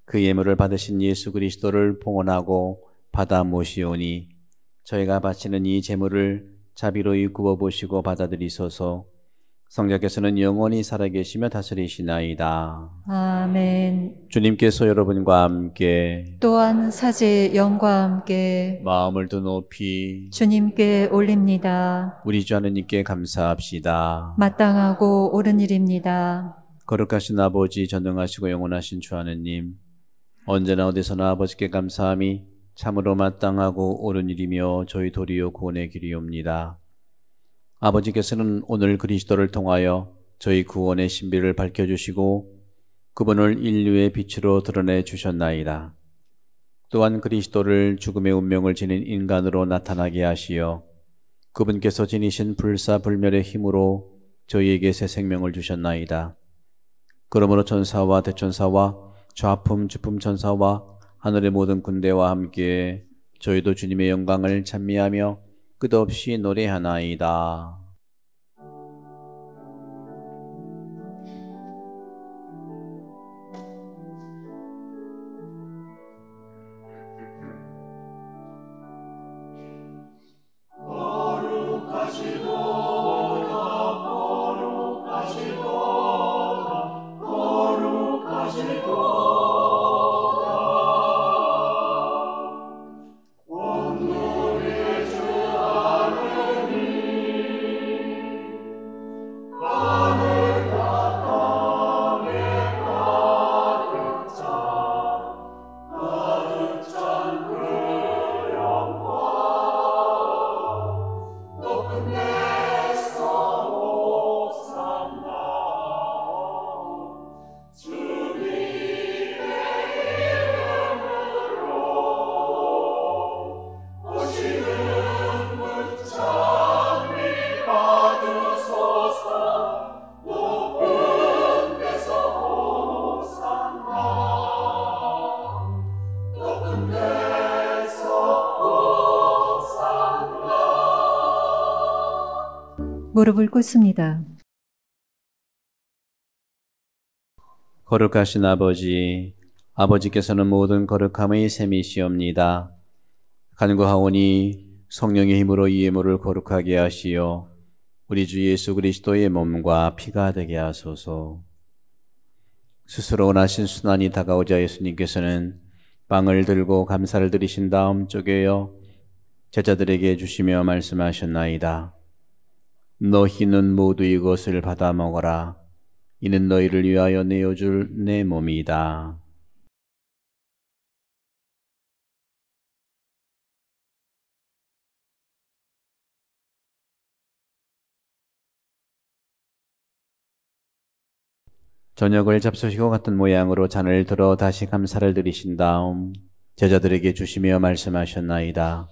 그 예물을 받으신 예수 그리스도를 봉헌하고 받아 모시오니 저희가 바치는 이 제물을 자비로이 구워보시고 받아들이소서. 성자께서는 영원히 살아계시며 다스리시나이다. 아멘. 주님께서 여러분과 함께 또한 사제의 영과 함께 마음을 더 높이 주님께 올립니다. 우리 주 하느님께 감사합시다. 마땅하고 옳은 일입니다. 거룩하신 아버지, 전능하시고 영원하신 주 하느님, 언제나 어디서나 아버지께 감사함이 참으로 마땅하고 옳은 일이며 저희 도리요 구원의 길이옵니다. 아버지께서는 오늘 그리스도를 통하여 저희 구원의 신비를 밝혀주시고 그분을 인류의 빛으로 드러내 주셨나이다. 또한 그리스도를 죽음의 운명을 지닌 인간으로 나타나게 하시어 그분께서 지니신 불사불멸의 힘으로 저희에게 새 생명을 주셨나이다. 그러므로 천사와 대천사와 좌품 주품 천사와 하늘의 모든 군대와 함께 저희도 주님의 영광을 찬미하며 끝없이 노래하나이다. 무릎을 꿇습니다. 거룩하신 아버지, 아버지께서는 모든 거룩함의 셈이시옵니다. 간구하오니 성령의 힘으로 이 예물을 거룩하게 하시어 우리 주 예수 그리스도의 몸과 피가 되게 하소서. 스스로 원하신 순환이 다가오자 예수님께서는 빵을 들고 감사를 드리신 다음 쪼개어 제자들에게 주시며 말씀하셨나이다. 너희는 모두 이것을 받아 먹어라. 이는 너희를 위하여 내어줄 내 몸이다. 저녁을 잡수시고 같은 모양으로 잔을 들어 다시 감사를 드리신 다음 제자들에게 주시며 말씀하셨나이다.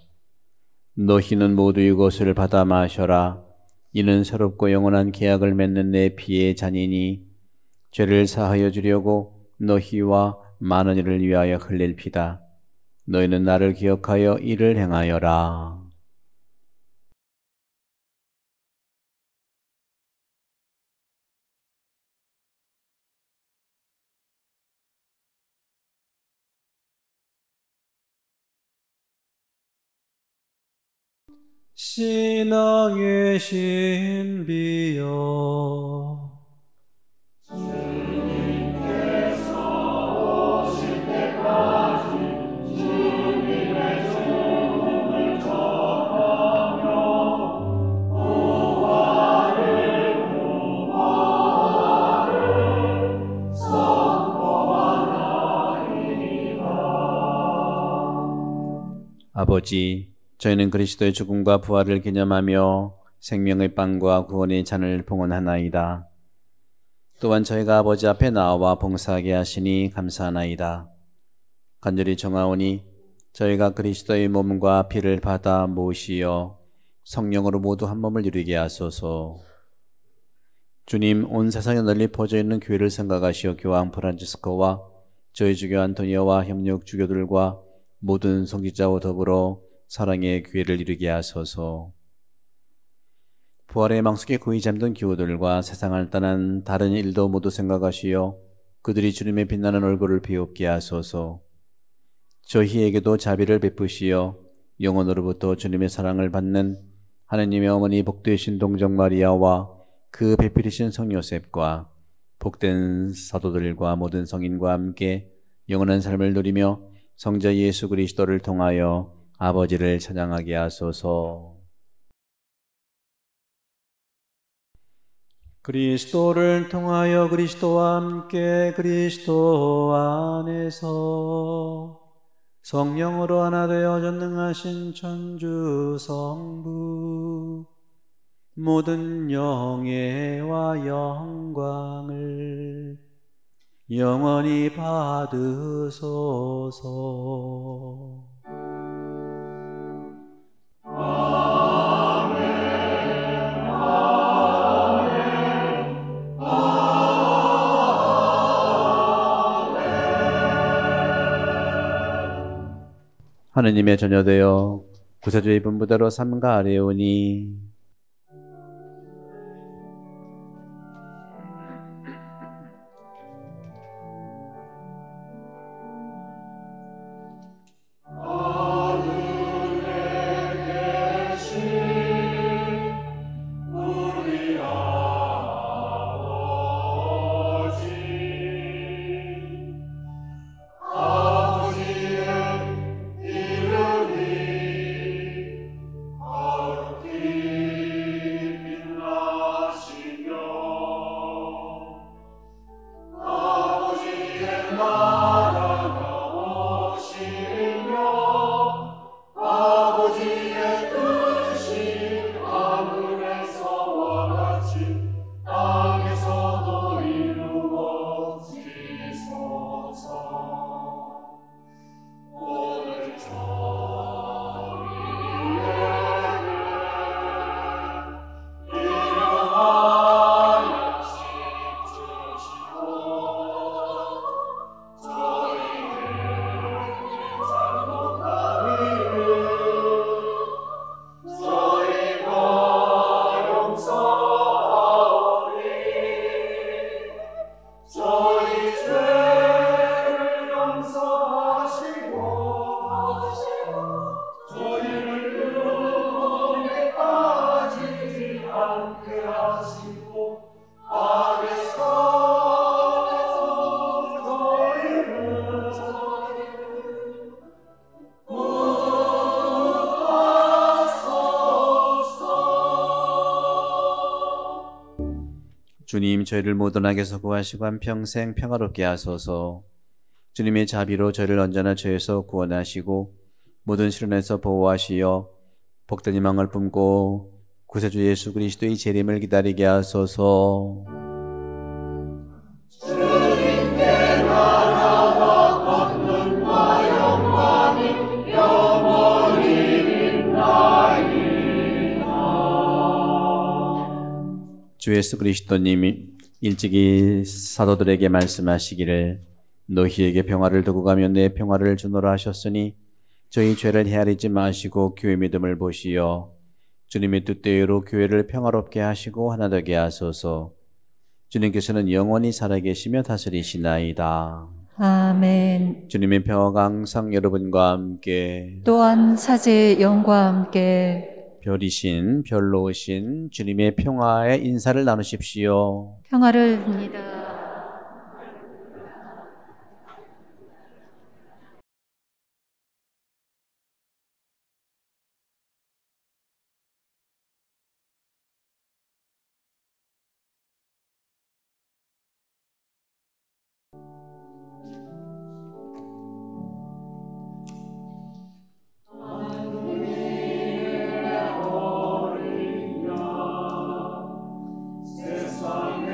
너희는 모두 이것을 받아 마셔라. 이는 새롭고 영원한 계약을 맺는 내 피의 잔이니 죄를 사하여 주려고 너희와 많은 이를 위하여 흘릴 피다. 너희는 나를 기억하여 이를 행하여라. 신앙의 신비여 아버지, 저희는 그리스도의 죽음과 부활을 기념하며 생명의 빵과 구원의 잔을 봉헌하나이다. 또한 저희가 아버지 앞에 나와 봉사하게 하시니 감사하나이다. 간절히 정하오니 저희가 그리스도의 몸과 피를 받아 모시어 성령으로 모두 한 몸을 이루게 하소서. 주님, 온 세상에 널리 퍼져 있는 교회를 생각하시어 교황 프란치스코와 저희 주교 안토니오와 협력 주교들과 모든 성직자와 더불어 사랑의 교회를 이루게 하소서. 부활의 망속에 고이 잠든 교우들과 세상을 떠난 다른 일도 모두 생각하시어 그들이 주님의 빛나는 얼굴을 비옵게 하소서. 저희에게도 자비를 베푸시어 영원으로부터 주님의 사랑을 받는 하느님의 어머니 복되신 동정 마리아와 그 배필이신 성 요셉과 복된 사도들과 모든 성인과 함께 영원한 삶을 누리며 성자 예수 그리스도를 통하여 아버지를 찬양하게 하소서. 그리스도를 통하여 그리스도와 함께 그리스도 안에서 성령으로 하나 되어 전능하신 천주 성부 모든 영예와 영광을 영원히 받으소서. 하느님의 자녀되어 구세주의 분부대로 삼가 아뢰오니 주님, 저희를 모든 악에서 구하시고 한평생 평화롭게 하소서. 주님의 자비로 저희를 언제나 죄에서 구원하시고 모든 시련에서 보호하시어 복된 희망을 품고 구세주 예수 그리스도의 재림을 기다리게 하소서. 주님께 나라와 권능과 영광이 영원히 있나이다. 주 예수 그리스도님이 일찍이 사도들에게 말씀하시기를 너희에게 평화를 두고 가며 내 평화를 주노라 하셨으니 저희 죄를 헤아리지 마시고 교회 믿음을 보시어 주님의 뜻대로 교회를 평화롭게 하시고 하나 되게 하소서. 주님께서는 영원히 살아계시며 다스리시나이다. 아멘. 주님의 평화가 항상 여러분과 함께 또한 사제의 영과 함께 별이신 별로 오신 주님의 평화의 인사를 나누십시오. 평화를 빕니다. 세상에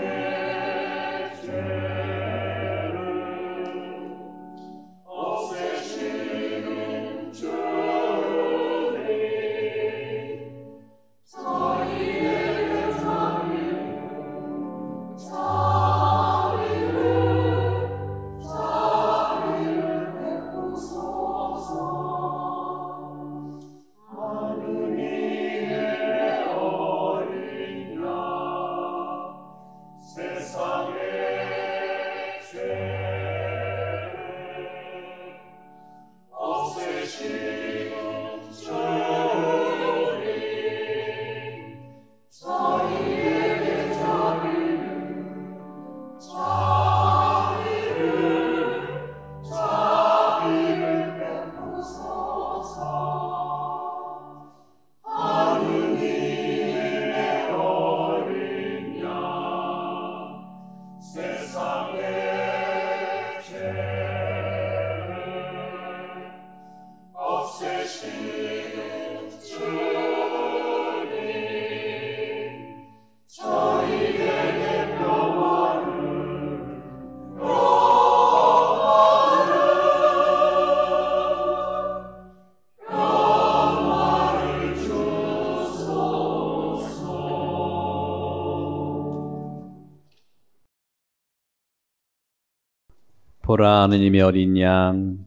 보라 하느님의 어린 양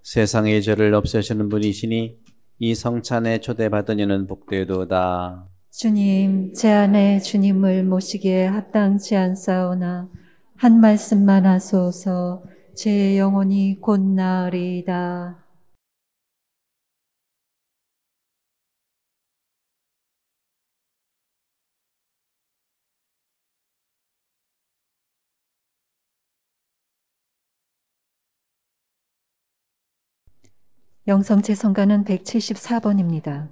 세상의 죄를 없애시는 분이시니 이 성찬에 초대받은 이는 복되도다. 주님, 제 안에 주님을 모시기에 합당치 않사오나 한 말씀만 하소서. 제 영혼이 곧 나으리이다. 영성제 성가는 174번입니다.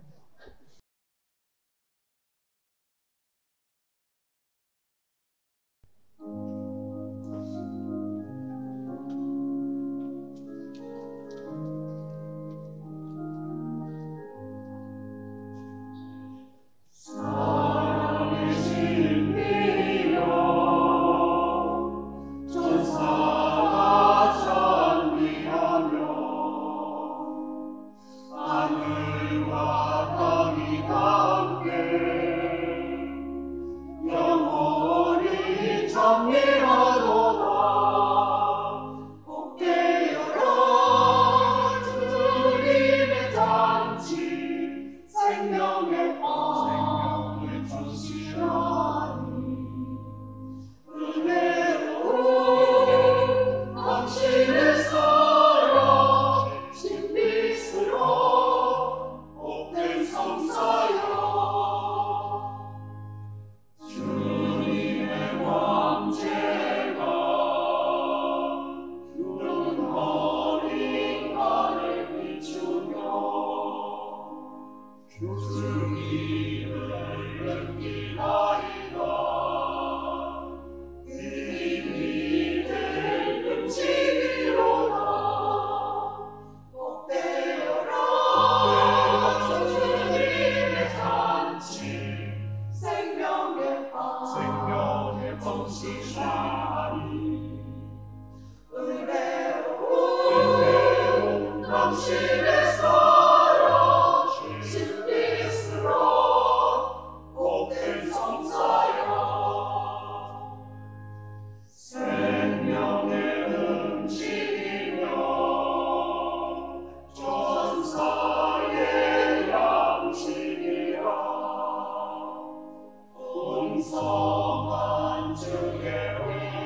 성한 주의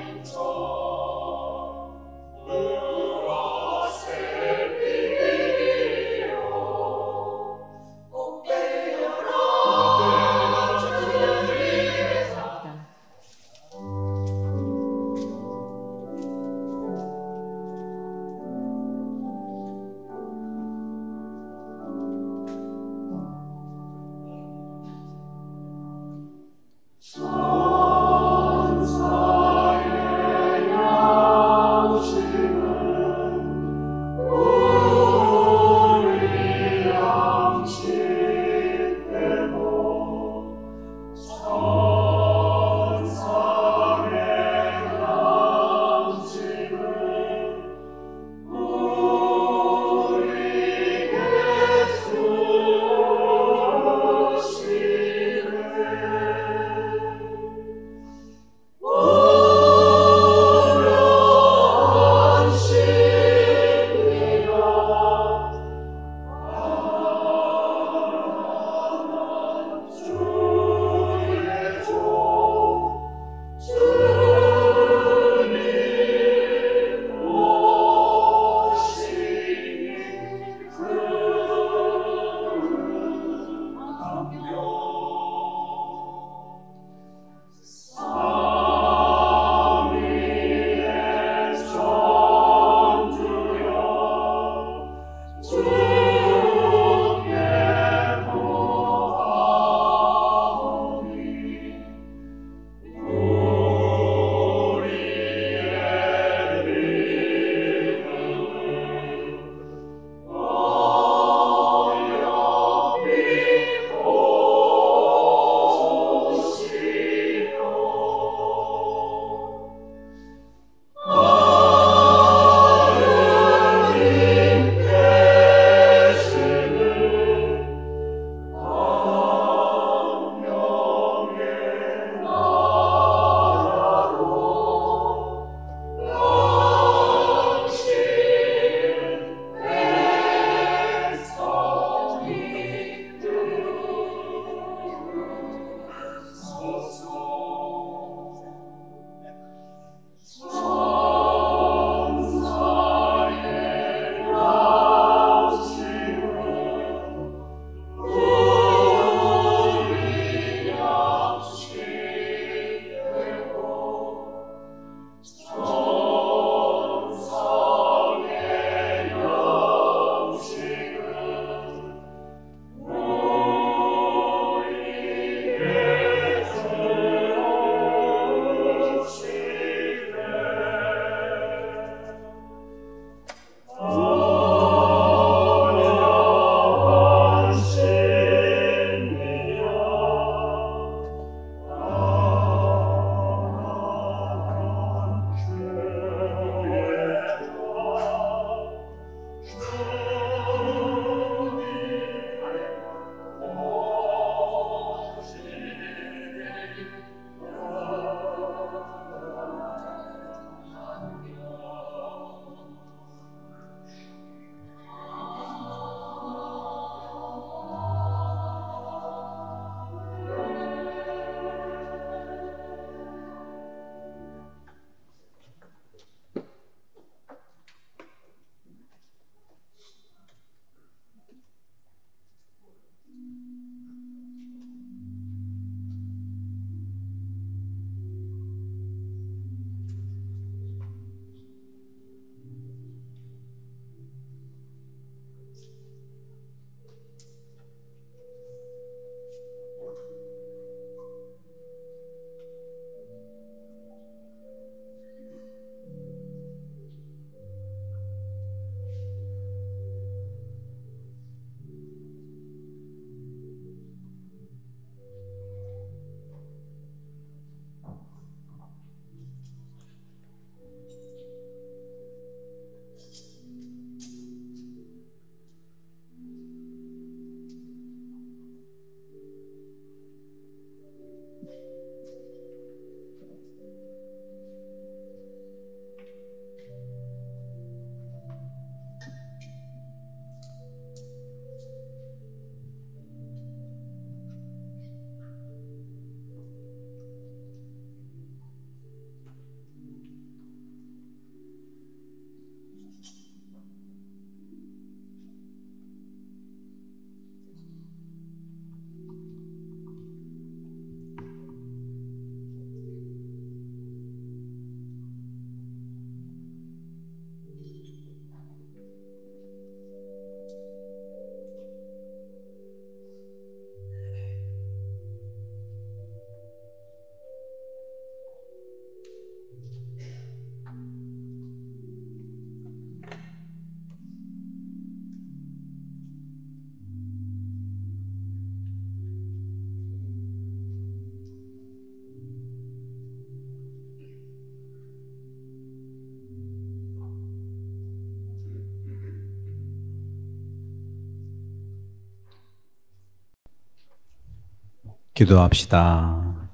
기도합시다.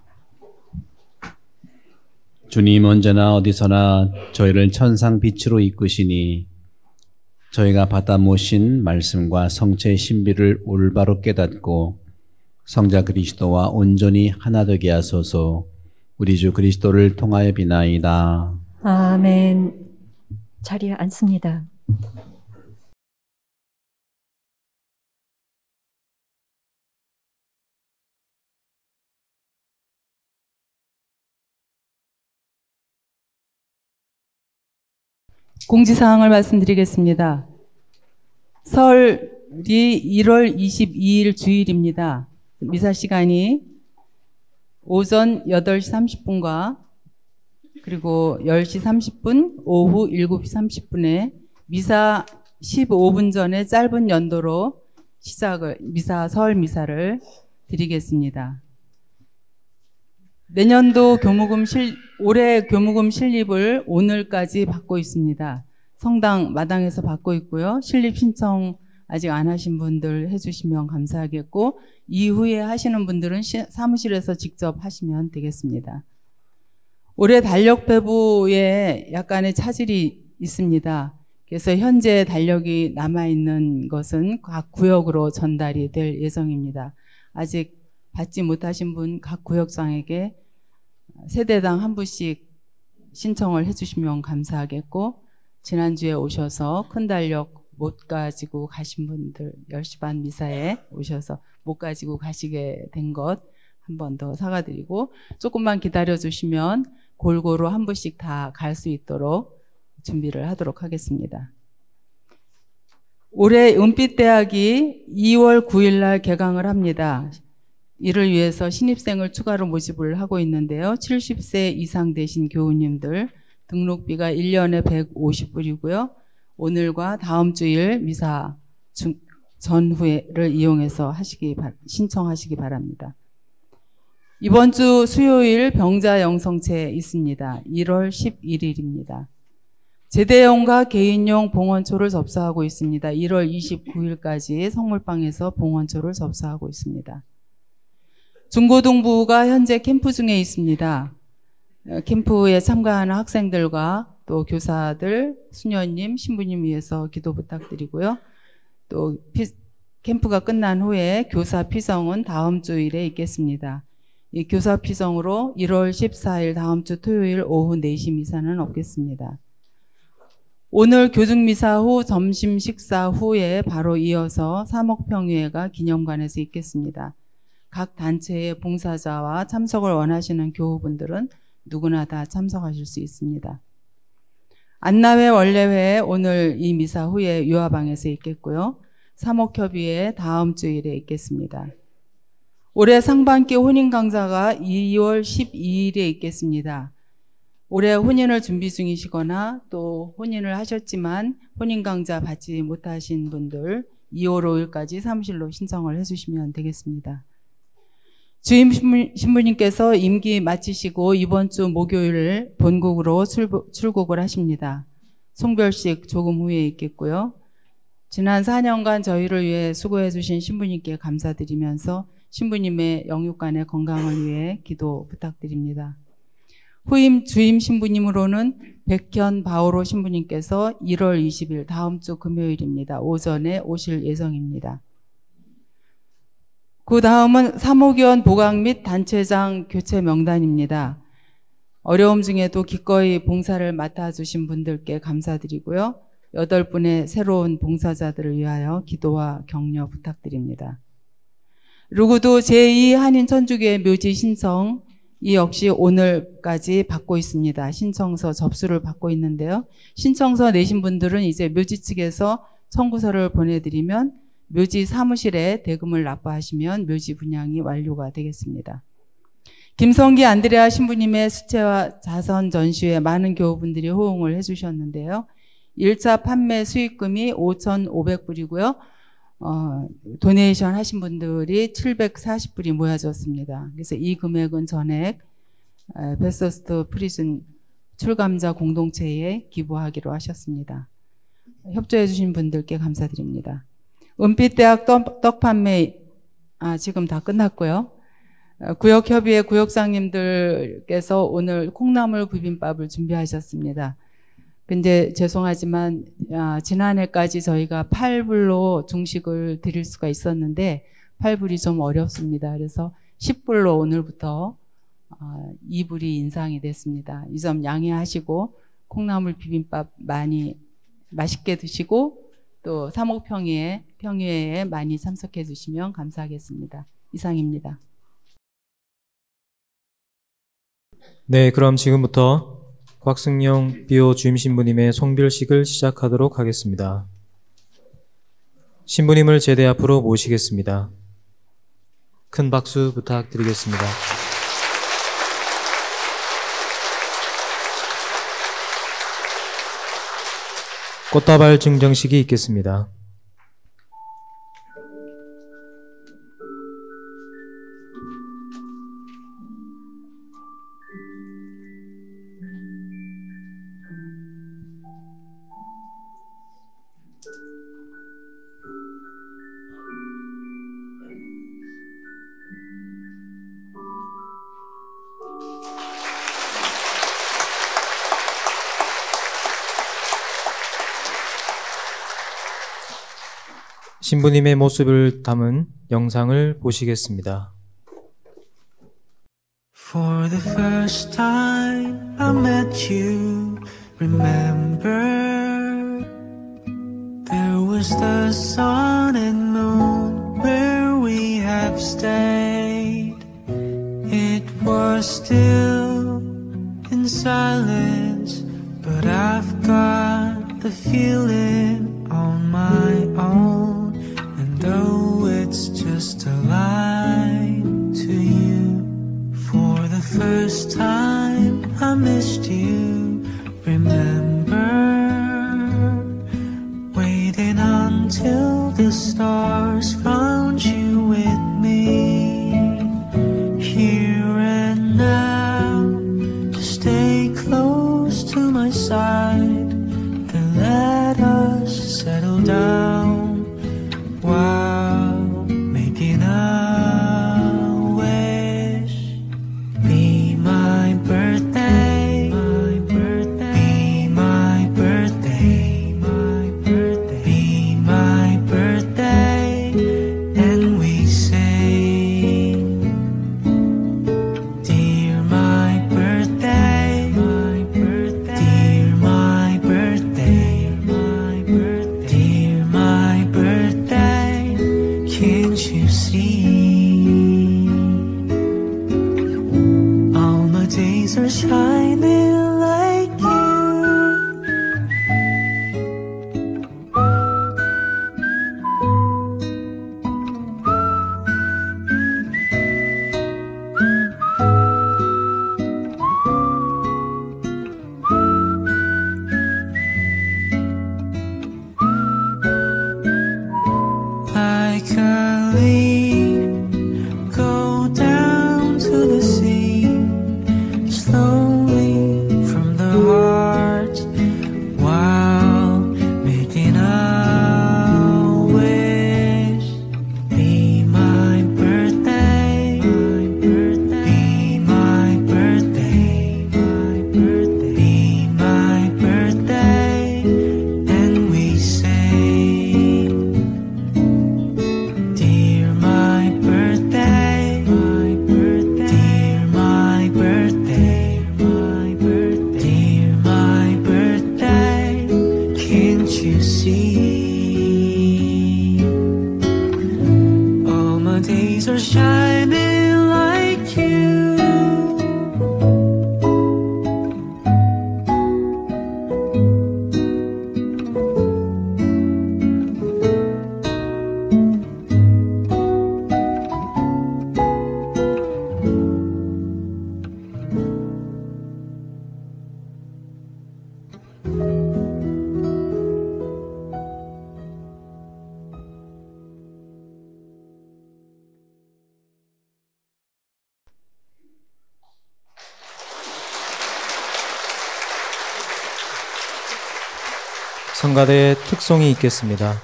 주님, 언제나 어디서나 저희를 천상 빛으로 이끄시니 저희가 받아 모신 말씀과 성체의 신비를 올바로 깨닫고 성자 그리스도와 온전히 하나 되게 하소서. 우리 주 그리스도를 통하여 비나이다. 아멘. 자리에 앉습니다. 공지사항을 말씀드리겠습니다. 설이 1월 22일 주일입니다. 미사 시간이 오전 8시 30분과 그리고 10시 30분, 오후 7시 30분에 미사 15분 전에 짧은 연도로 설 미사를 드리겠습니다. 내년도 올해 교무금 실립을 오늘까지 받고 있습니다. 성당 마당에서 받고 있고요. 실립 신청 아직 안 하신 분들 해주시면 감사하겠고, 이후에 하시는 분들은 사무실에서 직접 하시면 되겠습니다. 올해 달력 배부에 약간의 차질이 있습니다. 그래서 현재 달력이 남아있는 것은 각 구역으로 전달이 될 예정입니다. 아직 받지 못하신 분 각 구역장에게 세대당 한 분씩 신청을 해주시면 감사하겠고, 지난주에 오셔서 큰 달력 못 가지고 가신 분들 10시 반 미사에 오셔서 못 가지고 가시게 된 것 한 번 더 사과드리고, 조금만 기다려 주시면 골고루 한 분씩 다 갈 수 있도록 준비를 하도록 하겠습니다. 올해 은빛대학이 2월 9일 날 개강을 합니다. 이를 위해서 신입생을 추가로 모집을 하고 있는데요. 70세 이상 되신 교우님들 등록비가 1년에 150불이고요. 오늘과 다음 주일 미사 전후를 이용해서 신청하시기 바랍니다. 이번 주 수요일 병자 영성체 있습니다. 1월 11일입니다. 제대용과 개인용 봉헌초를 접수하고 있습니다. 1월 29일까지 성물방에서 봉헌초를 접수하고 있습니다. 중고등부가 현재 캠프 중에 있습니다. 캠프에 참가하는 학생들과 또 교사들, 수녀님, 신부님 위해서 기도 부탁드리고요. 또 캠프가 끝난 후에 교사 피성은 다음 주일에 있겠습니다. 이 교사 피성으로 1월 14일 다음 주 토요일 오후 4시 미사는 없겠습니다. 오늘 교중미사 후 점심 식사 후에 바로 이어서 사목평회가 기념관에서 있겠습니다. 각 단체의 봉사자와 참석을 원하시는 교우분들은 누구나 다 참석하실 수 있습니다. 안나회 원래회 오늘 이 미사 후에 유아방에서 있겠고요. 사목협의회 다음 주일에 있겠습니다. 올해 상반기 혼인 강좌가 2월 12일에 있겠습니다. 올해 혼인을 준비 중이시거나 또 혼인을 하셨지만 혼인 강좌 받지 못하신 분들 2월 5일까지 사무실로 신청을 해주시면 되겠습니다. 주임 신부님께서 임기 마치시고 이번 주 목요일 본국으로 출국을 하십니다. 송별식 조금 후에 있겠고요. 지난 4년간 저희를 위해 수고해 주신 신부님께 감사드리면서 신부님의 영육간의 건강을 위해 기도 부탁드립니다. 후임 주임 신부님으로는 백현 바오로 신부님께서 1월 20일 다음 주 금요일입니다. 오전에 오실 예정입니다. 그 다음은 사목위원 보강 및 단체장 교체 명단입니다. 어려움 중에도 기꺼이 봉사를 맡아주신 분들께 감사드리고요. 8분의 새로운 봉사자들을 위하여 기도와 격려 부탁드립니다. 루구도 제2 한인천주교회 묘지 신청 이 역시 오늘까지 받고 있습니다. 신청서 접수를 받고 있는데요. 신청서 내신 분들은 이제 묘지 측에서 청구서를 보내드리면 묘지 사무실에 대금을 납부하시면 묘지 분양이 완료가 되겠습니다. 김성기 안드레아 신부님의 수채화 자선 전시회 많은 교우분들이 호응을 해주셨는데요. 1차 판매 수익금이 5,500불이고요. 도네이션 하신 분들이 740불이 모여졌습니다. 그래서 이 금액은 전액 베서스트 프리즌 출감자 공동체에 기부하기로 하셨습니다. 협조해 주신 분들께 감사드립니다. 은빛대학 떡 판매 지금 다 끝났고요. 구역협의회 구역장님들께서 오늘 콩나물 비빔밥을 준비하셨습니다. 근데 죄송하지만 지난해까지 저희가 8불로 중식을 드릴 수가 있었는데 8불이 좀 어렵습니다. 그래서 10불로 오늘부터 2불이 인상이 됐습니다. 이 점 양해하시고 콩나물 비빔밥 많이 맛있게 드시고 또 사목평의회에 많이 참석해 주시면 감사하겠습니다. 이상입니다. 네, 그럼 지금부터 곽승영 비호 주임 신부님의 송별식을 시작하도록 하겠습니다. 신부님을 제대 앞으로 모시겠습니다. 큰 박수 부탁드리겠습니다. 꽃다발 증정식이 있겠습니다. 신부님의 모습을 담은 영상을 보시겠습니다. For the first time I met you, remember there was the sun and moon where we have stayed. It was still in silence, but I've got the feeling on my own. Though it's just a line to you, for the first time I missed you. Remember, waiting until the stars found you with me. Here and now, just stay close to my side and let us settle down. While making a wish, be my birthday, be my birthday, be my birthday, and we sing, dear my birthday, dear my birthday, dear my birthday. Can't you see? All my days are shining like like a leaf, go down to the sea, slowly from 성가대의 특송이 있겠습니다.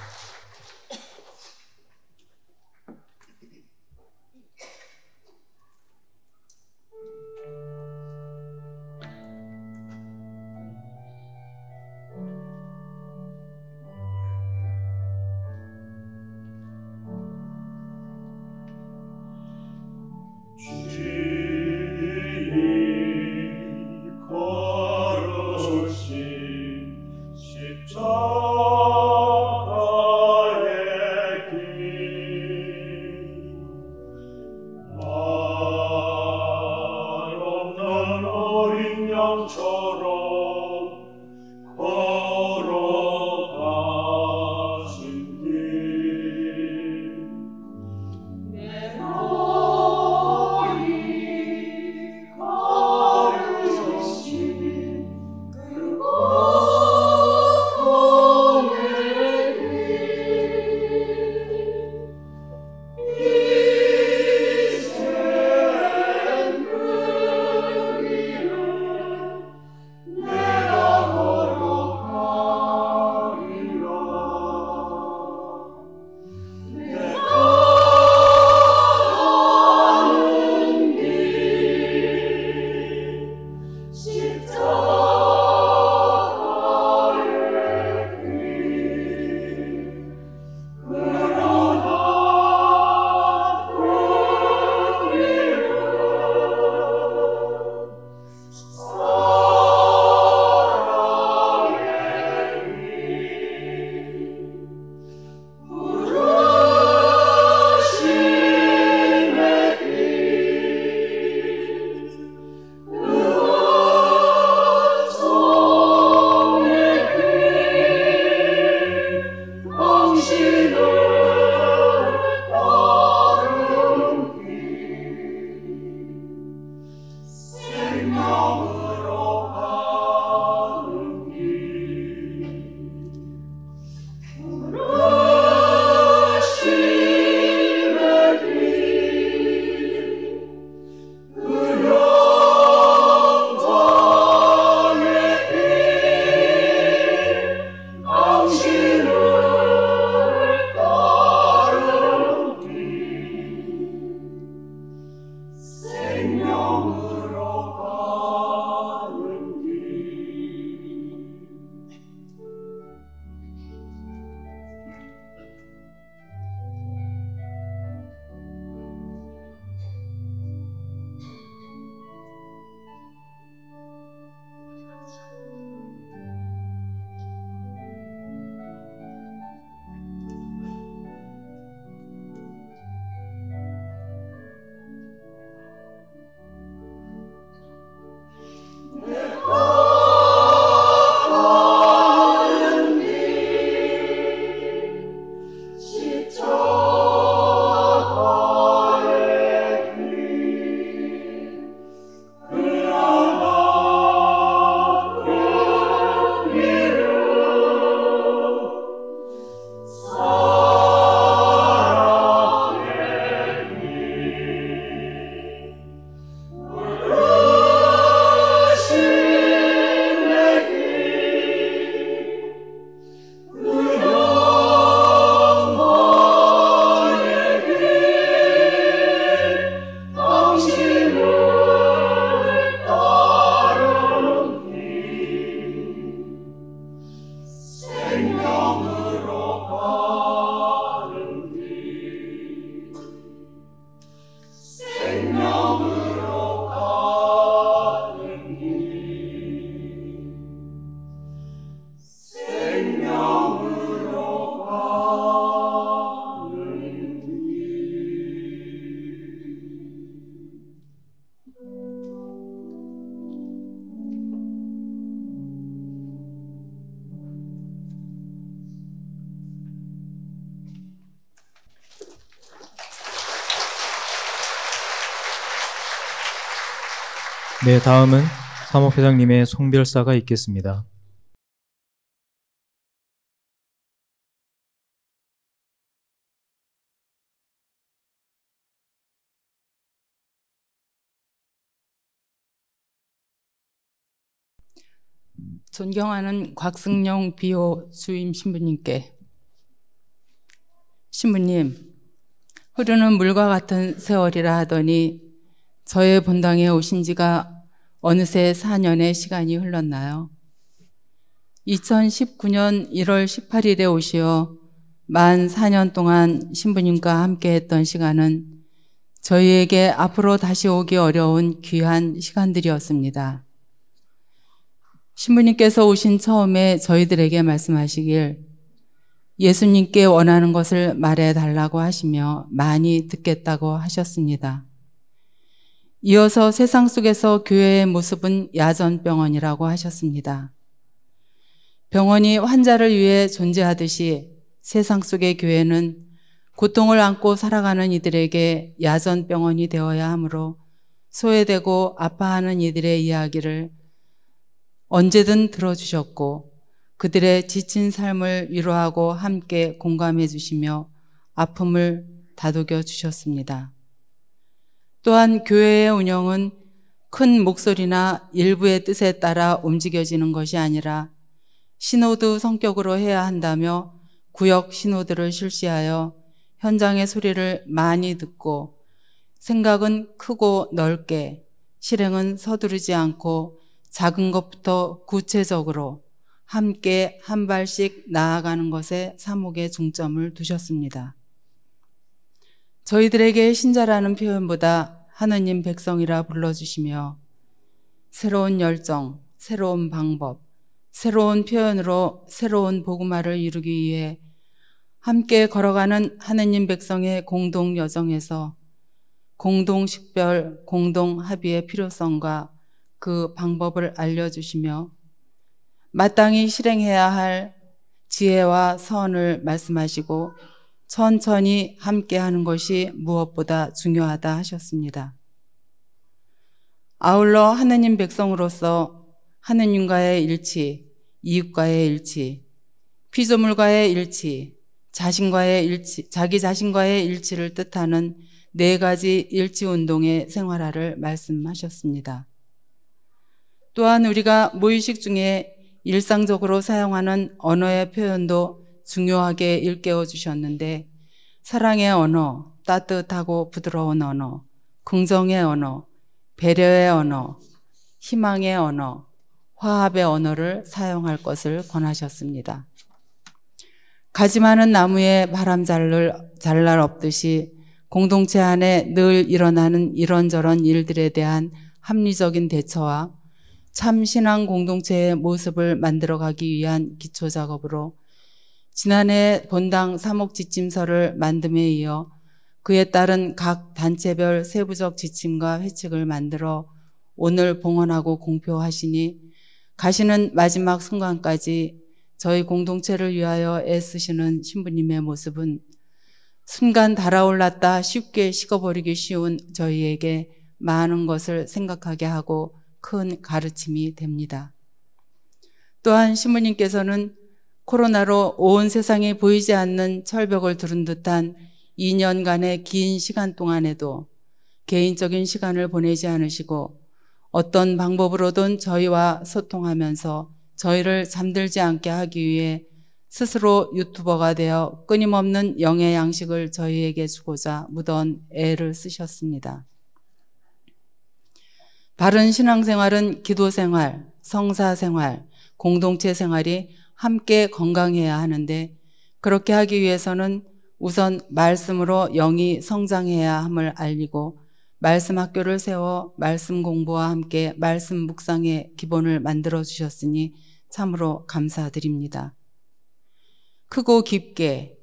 네, 다음은 사목회장님의 송별사가 있겠습니다. 존경하는 곽승용 비호 주임 신부님께, 신부님, 흐르는 물과 같은 세월이라 하더니 저의 본당에 오신 지가 어느새 4년의 시간이 흘렀나요? 2019년 1월 18일에 오시어 만 4년 동안 신부님과 함께 했던 시간은 저희에게 앞으로 다시 오기 어려운 귀한 시간들이었습니다. 신부님께서 오신 처음에 저희들에게 말씀하시길 예수님께 원하는 것을 말해달라고 하시며 많이 듣겠다고 하셨습니다. 이어서 세상 속에서 교회의 모습은 야전병원이라고 하셨습니다. 병원이 환자를 위해 존재하듯이 세상 속의 교회는 고통을 안고 살아가는 이들에게 야전병원이 되어야 하므로 소외되고 아파하는 이들의 이야기를 언제든 들어주셨고 그들의 지친 삶을 위로하고 함께 공감해 주시며 아픔을 다독여 주셨습니다. 또한 교회의 운영은 큰 목소리나 일부의 뜻에 따라 움직여지는 것이 아니라 시노드 성격으로 해야 한다며 구역 시노드를 실시하여 현장의 소리를 많이 듣고 생각은 크고 넓게, 실행은 서두르지 않고 작은 것부터 구체적으로 함께 한 발씩 나아가는 것에 사목의 중점을 두셨습니다. 저희들에게 신자라는 표현보다 하느님 백성이라 불러주시며 새로운 열정, 새로운 방법, 새로운 표현으로 새로운 복음화를 이루기 위해 함께 걸어가는 하느님 백성의 공동 여정에서 공동 식별, 공동 합의의 필요성과 그 방법을 알려주시며 마땅히 실행해야 할 지혜와 선을 말씀하시고 천천히 함께하는 것이 무엇보다 중요하다 하셨습니다. 아울러 하느님 백성으로서 하느님과의 일치, 이웃과의 일치, 피조물과의 일치, 자기 자신과의 일치를 뜻하는 4가지 일치운동의 생활화를 말씀하셨습니다. 또한 우리가 무의식 중에 일상적으로 사용하는 언어의 표현도 중요하게 일깨워 주셨는데 사랑의 언어, 따뜻하고 부드러운 언어, 긍정의 언어, 배려의 언어, 희망의 언어, 화합의 언어를 사용할 것을 권하셨습니다. 가지 많은 나무에 바람 잘 날 없듯이 공동체 안에 늘 일어나는 이런저런 일들에 대한 합리적인 대처와 참 신앙 공동체의 모습을 만들어가기 위한 기초 작업으로 지난해 본당 사목 지침서를 만듦에 이어 그에 따른 각 단체별 세부적 지침과 회칙을 만들어 오늘 봉헌하고 공표하시니 가시는 마지막 순간까지 저희 공동체를 위하여 애쓰시는 신부님의 모습은 순간 달아올랐다 쉽게 식어버리기 쉬운 저희에게 많은 것을 생각하게 하고 큰 가르침이 됩니다. 또한 신부님께서는 코로나로 온 세상에 보이지 않는 철벽을 두른 듯한 2년간의 긴 시간 동안에도 개인적인 시간을 보내지 않으시고 어떤 방법으로든 저희와 소통하면서 저희를 잠들지 않게 하기 위해 스스로 유튜버가 되어 끊임없는 영의 양식을 저희에게 주고자 무더운 애를 쓰셨습니다. 바른 신앙생활은 기도생활, 성사생활, 공동체 생활이 함께 건강해야 하는데 그렇게 하기 위해서는 우선 말씀으로 영이 성장해야 함을 알리고 말씀 학교를 세워 말씀 공부와 함께 말씀 묵상의 기본을 만들어 주셨으니 참으로 감사드립니다. 크고 깊게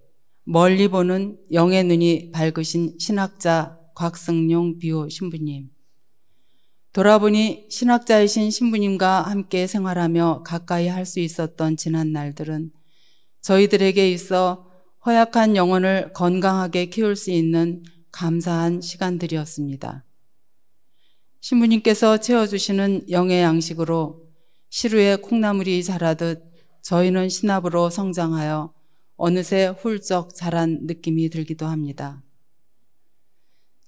멀리 보는 영의 눈이 밝으신 신학자 곽승용 비호 신부님, 돌아보니 신학자이신 신부님과 함께 생활하며 가까이 할 수 있었던 지난 날들은 저희들에게 있어 허약한 영혼을 건강하게 키울 수 있는 감사한 시간들이었습니다. 신부님께서 채워주시는 영의 양식으로 시루에 콩나물이 자라듯 저희는 신압으로 성장하여 어느새 훌쩍 자란 느낌이 들기도 합니다.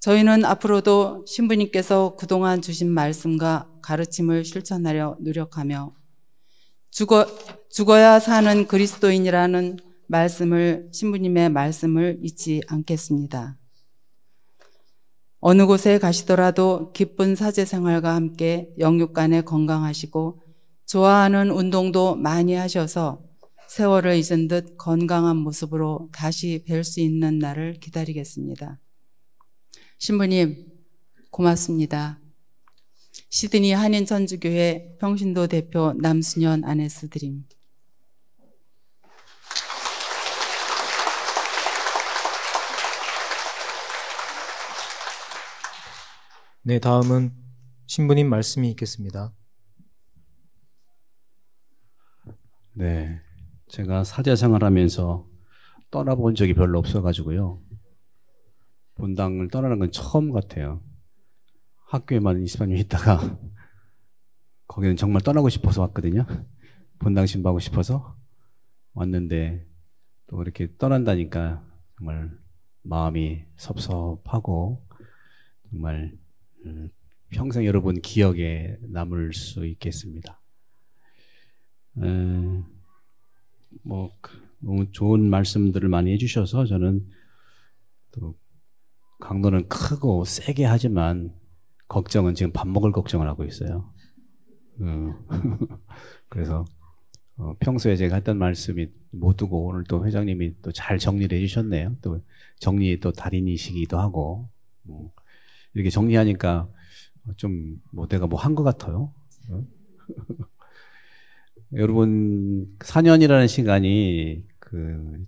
저희는 앞으로도 신부님께서 그동안 주신 말씀과 가르침을 실천하려 노력하며 죽어야 사는 그리스도인이라는 말씀을, 신부님의 말씀을 잊지 않겠습니다. 어느 곳에 가시더라도 기쁜 사제 생활과 함께 영육간에 건강하시고 좋아하는 운동도 많이 하셔서 세월을 잊은 듯 건강한 모습으로 다시 뵐 수 있는 날을 기다리겠습니다. 신부님, 고맙습니다. 시드니 한인천주교회 평신도 대표 남순현 아네스 드림. 네, 다음은 신부님 말씀이 있겠습니다. 네, 제가 사제생활 하면서 떠나본 적이 별로 없어가지고요. 본당을 떠나는 건 처음 같아요. 학교에만 23년 있다가 거기는 정말 떠나고 싶어서 왔거든요. 본당 신부하고 싶어서 왔는데 또 이렇게 떠난다니까 정말 마음이 섭섭하고 정말 평생 여러분 기억에 남을 수 있겠습니다. 너무 좋은 말씀들을 많이 해주셔서 저는 또 강도는 크고 세게 하지만 걱정은 지금 밥 먹을 걱정을 하고 있어요. 그래서 평소에 제가 했던 말씀이 못 두고 오늘 또 회장님이 또 잘 정리를 해주셨네요. 또 정리의 또 달인이시기도 하고 이렇게 정리하니까 좀 내가 한 것 같아요. 여러분 4년이라는 시간이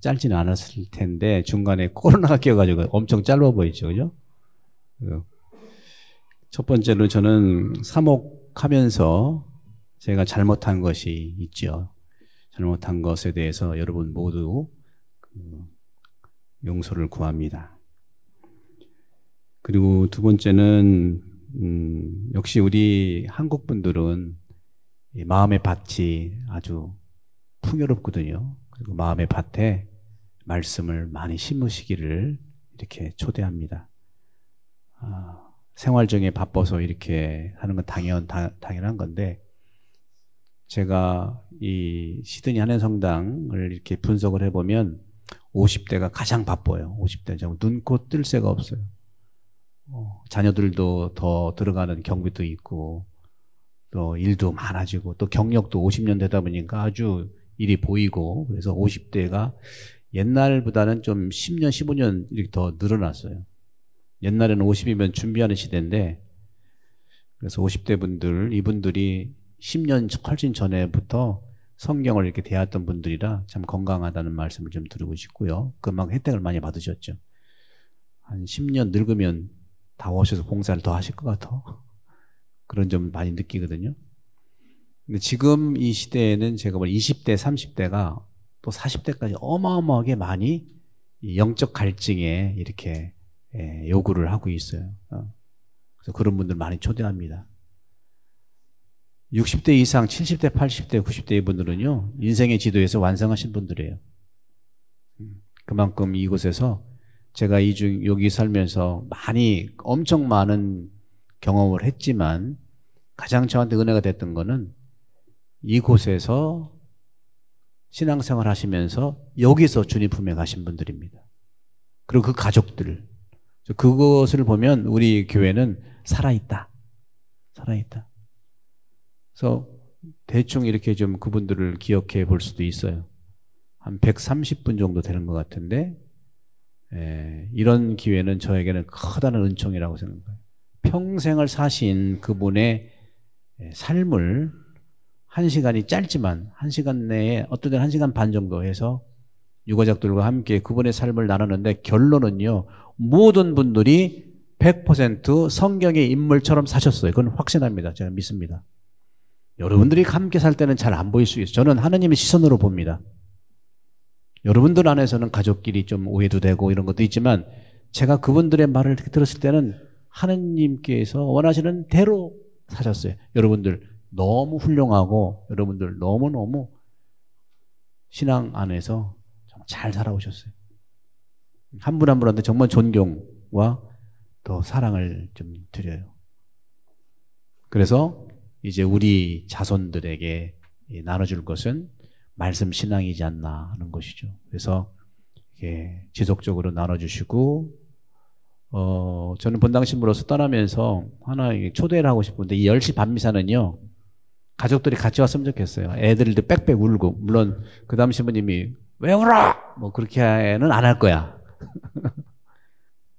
짧지는 않았을 텐데 중간에 코로나가 껴가지고 엄청 짧아 보이죠, 그죠? 첫 번째로 저는 사목하면서 제가 잘못한 것이 있죠. 잘못한 것에 대해서 여러분 모두 용서를 구합니다. 그리고 두 번째는 역시 우리 한국 분들은 마음의 밭이 아주 풍요롭거든요. 그리고 마음의 밭에 말씀을 많이 심으시기를 이렇게 초대합니다. 생활 중에 바빠서 이렇게 하는 건 당연한 건데 제가 이 시드니 한인성당을 이렇게 분석을 해보면 50대가 가장 바빠요. 50대 정말 눈코 뜰 새가 없어요. 자녀들도 더 들어가는 경비도 있고 또 일도 많아지고 또 경력도 50년 되다 보니까 아주 일이 보이고 그래서 50대가 옛날보다는 좀 10년, 15년 이렇게 더 늘어났어요. 옛날에는 50이면 준비하는 시대인데 그래서 50대 분들, 이분들이 10년 훨씬 전에부터 성경을 이렇게 대했던 분들이라 참 건강하다는 말씀을 좀 드리고 싶고요. 그만큼 혜택을 많이 받으셨죠. 한 10년 늙으면 다 오셔서 봉사를 더 하실 것 같아. 그런 점 많이 느끼거든요. 근데 지금 이 시대에는 제가 20대, 30대가 또 40대까지 어마어마하게 많이 영적 갈증에 이렇게 요구를 하고 있어요. 그래서 그런 분들 많이 초대합니다. 60대 이상, 70대, 80대, 90대 분들은요, 인생의 지도에서 완성하신 분들이에요. 그만큼 이곳에서 제가 여기 살면서 엄청 많은 경험을 했지만 가장 저한테 은혜가 됐던 거는 이곳에서 신앙생활 하시면서 여기서 주님 품에 가신 분들입니다. 그리고 그 가족들. 그것을 보면 우리 교회는 살아있다. 살아있다. 그래서 대충 이렇게 좀 그분들을 기억해 볼 수도 있어요. 한 130분 정도 되는 것 같은데 이런 기회는 저에게는 커다란 은총이라고 생각해요. 평생을 사신 그분의 삶을 1시간이 짧지만 1시간 내에 어떤 때는 1시간 반 정도 해서 유가족들과 함께 그분의 삶을 나누는데 결론은요. 모든 분들이 100% 성경의 인물처럼 사셨어요. 그건 확신합니다. 제가 믿습니다. 여러분들이 함께 살 때는 잘 안 보일 수 있어요. 저는 하느님의 시선으로 봅니다. 여러분들 안에서는 가족끼리 좀 오해도 되고 이런 것도 있지만 제가 그분들의 말을 들었을 때는 하느님께서 원하시는 대로 사셨어요. 여러분들 너무 훌륭하고 여러분들 너무너무 신앙 안에서 잘 살아오셨어요. 한 분 한 분한테 정말 존경과 또 사랑을 좀 드려요. 그래서 이제 우리 자손들에게 나눠줄 것은 말씀 신앙이지 않나 하는 것이죠. 그래서 지속적으로 나눠주시고, 저는 본당 신부로서 떠나면서 하나 초대를 하고 싶은데, 이 10시 반미사는요, 가족들이 같이 왔으면 좋겠어요. 애들도 빽빽 울고, 물론 그 다음 신부님이 왜 울어! 뭐 그렇게는 안 할 거야.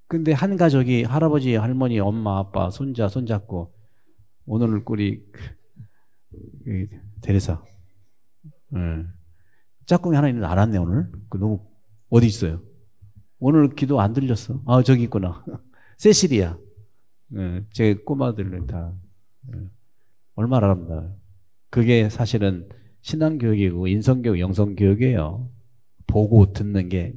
근데 한 가족이 할아버지, 할머니, 엄마, 아빠, 손자, 손잡고, 오늘 우리 대리사, 짝꿍이 하나 있는데 안 왔네 오늘. 너무 어디 있어요? 오늘 기도 안 들렸어. 아 저기 있구나. 세실이야. 제 꼬마들은 다 얼마나 아름다워요. 그게 사실은 신앙교육이고 인성교육, 영성교육이에요. 보고 듣는 게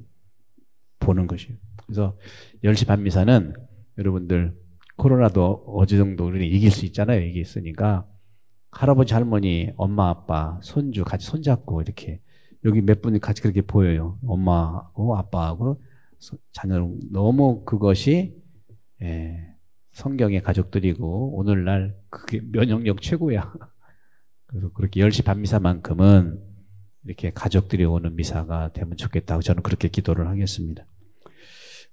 보는 것이에요. 그래서 10시 반미사는 여러분들 코로나도 어느 정도 우리는 이길 수 있잖아요. 이게 있으니까 할아버지, 할머니, 엄마, 아빠, 손주 같이 손잡고 이렇게 여기 몇 분이 같이 그렇게 보여요. 엄마하고 아빠하고 자녀는 너무 그것이 성경의 가족들이고 오늘날 그게 면역력 최고야. 그래서 그렇게 10시 반미사만큼은 이렇게 가족들이 오는 미사가 되면 좋겠다고 저는 그렇게 기도를 하겠습니다.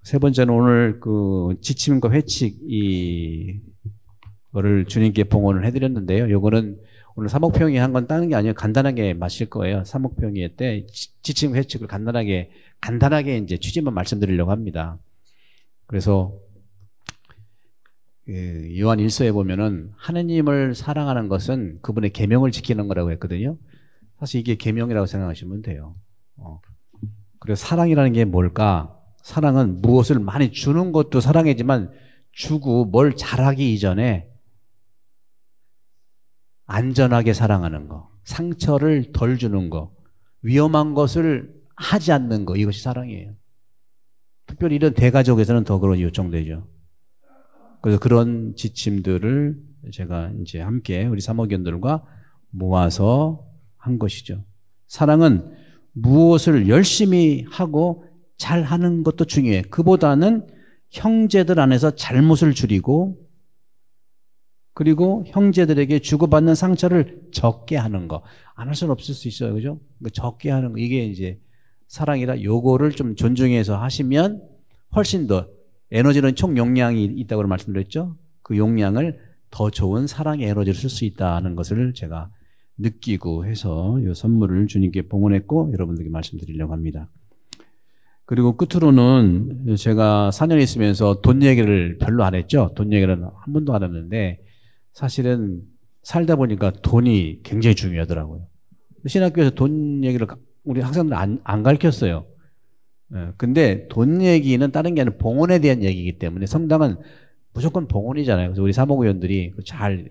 세 번째는 오늘 그 지침과 회칙 이거를 주님께 봉헌을 해드렸는데요. 요거는 오늘 사목평이 한 건 따는 게 아니에요. 간단하게 마실 거예요. 사목평이 때 지침 회칙을 간단하게 이제 취지만 말씀드리려고 합니다. 그래서 요한 1서에 보면은 하느님을 사랑하는 것은 그분의 계명을 지키는 거라고 했거든요. 사실 이게 계명이라고 생각하시면 돼요. 그래서 사랑이라는 게 뭘까? 사랑은 무엇을 많이 주는 것도 사랑이지만 주고 뭘 잘하기 이전에 안전하게 사랑하는 거, 상처를 덜 주는 거, 위험한 것을 하지 않는 거, 이것이 사랑이에요. 특별히 이런 대가족에서는 더 그런 요청되죠. 그래서 그런 지침들을 제가 이제 함께 우리 사모견들과 모아서 한 것이죠. 사랑은 무엇을 열심히 하고 잘 하는 것도 중요해. 그보다는 형제들 안에서 잘못을 줄이고 그리고 형제들에게 주고받는 상처를 적게 하는 거. 안 할 수는 없을 수 있어요. 그죠? 적게 하는 거. 이게 이제 사랑이라 요거를 좀 존중해서 하시면 훨씬 더 에너지는 총 용량이 있다고 말씀드렸죠. 그 용량을 더 좋은 사랑의 에너지를 쓸 수 있다는 것을 제가 느끼고 해서 이 선물을 주님께 봉헌했고 여러분들께 말씀드리려고 합니다. 그리고 끝으로는 제가 4년 있으면서 돈 얘기를 별로 안 했죠. 돈 얘기를 한 번도 안 했는데 사실은 살다 보니까 돈이 굉장히 중요하더라고요. 신학교에서 돈 얘기를 우리 학생들 안 가르쳤어요. 근데 돈 얘기는 다른 게 아니라 봉헌에 대한 얘기이기 때문에 성당은 무조건 봉헌이잖아요. 그래서 우리 사모구위원들이 잘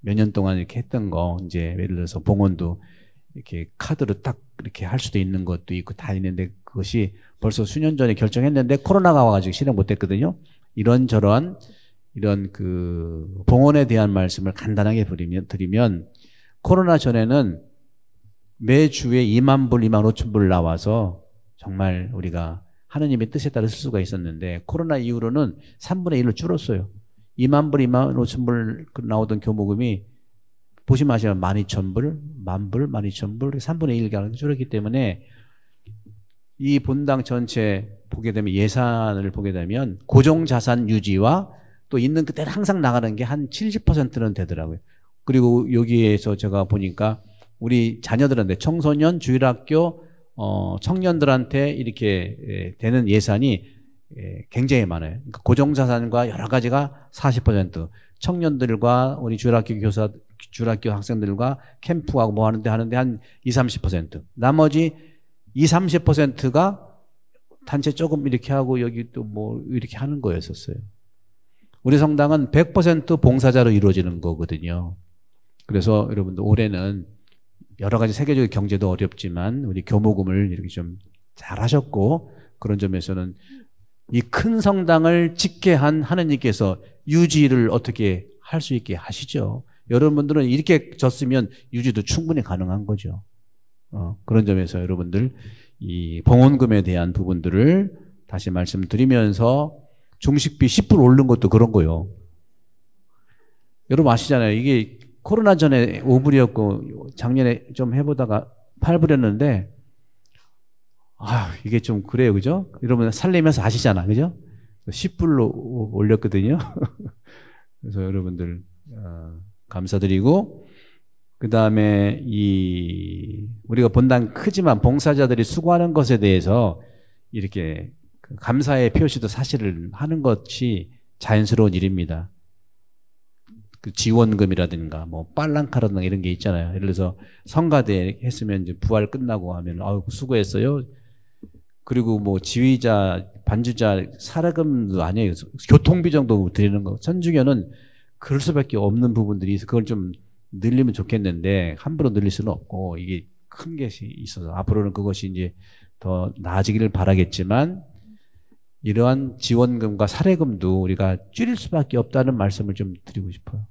몇 년 동안 이렇게 했던 거 이제 예를 들어서 봉헌도 이렇게 카드로 딱 이렇게 할 수도 있는 것도 있고 다 있는데 그것이 벌써 수년 전에 결정했는데 코로나가 와가지고 실행 못했거든요. 이런저런 이런 그 봉헌에 대한 말씀을 간단하게 드리면 코로나 전에는 매주에 2만 불, 2만 5천 불 나와서 정말 우리가 하느님의 뜻에 따라 쓸 수가 있었는데 코로나 이후로는 3분의 1로 줄었어요. 2만 불, 2만 5천 불 나오던 교모금이 보시면 아시면 12,000불, 10,000불, 12,000불, 3분의 1가 줄었기 때문에 이 본당 전체 보게 되면 예산을 보게 되면 고정자산 유지와 또 있는 그대로 항상 나가는 게 한 70%는 되더라고요. 그리고 여기에서 제가 보니까 우리 자녀들한테 청소년, 주일학교, 청년들한테 이렇게 되는 예산이 굉장히 많아요. 그러니까 고정자산과 여러 가지가 40%, 청년들과 우리 주일학교 교사, 주일학교 학생들과 캠프하고 뭐 하는데 한 20-30%. 나머지 20-30%가 단체 조금 이렇게 하고 여기 또 뭐 이렇게 하는 거였었어요. 우리 성당은 100% 봉사자로 이루어지는 거거든요. 그래서 여러분들 올해는 여러 가지 세계적인 경제도 어렵지만 우리 교모금을 이렇게 좀 잘 하셨고 그런 점에서는 이 큰 성당을 짓게 한 하느님께서 유지를 어떻게 할 수 있게 하시죠. 여러분들은 이렇게 졌으면 유지도 충분히 가능한 거죠. 그런 점에서 여러분들 이 봉헌금에 대한 부분들을 다시 말씀드리면서 중식비 10% 오른 것도 그런 거요. 여러분 아시잖아요. 이게 코로나 전에 5불이었고 작년에 좀 해보다가 8불이었는데 이게 좀 그래요, 그죠? 여러분 살리면서 아시잖아, 그죠? 10불로 올렸거든요. 그래서 여러분들 감사드리고, 그 다음에 우리가 본당 크지만 봉사자들이 수고하는 것에 대해서 이렇게 감사의 표시도 사실을 하는 것이 자연스러운 일입니다. 그 지원금이라든가 뭐 빨랑카라든가 이런 게 있잖아요. 예를 들어서 성가대 했으면 이제 부활 끝나고 하면 수고했어요. 그리고 뭐 지휘자, 반주자 사례금도 아니에요. 교통비 정도 드리는 거. 천주교는 그럴 수밖에 없는 부분들이 있어. 그걸 좀 늘리면 좋겠는데 함부로 늘릴 수는 없고, 이게 큰 것이 있어서 앞으로는 그것이 이제 더 나아지기를 바라겠지만, 이러한 지원금과 사례금도 우리가 줄일 수밖에 없다는 말씀을 좀 드리고 싶어요.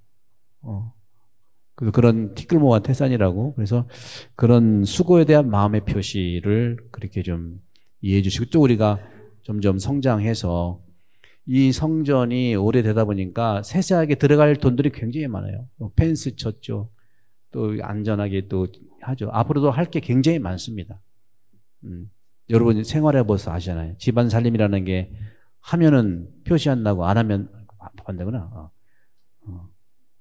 그런 티끌모아 태산이라고. 그래서 그런 수고에 대한 마음의 표시를 그렇게 좀 이해해 주시고, 또 우리가 점점 성장해서 이 성전이 오래되다 보니까 세세하게 들어갈 돈들이 굉장히 많아요. 펜스 쳤죠. 또 안전하게 또 하죠. 앞으로도 할 게 굉장히 많습니다. 여러분 생활해 보셔서 아시잖아요. 집안 살림이라는 게 하면은 표시한다고 안 하면 반대구나.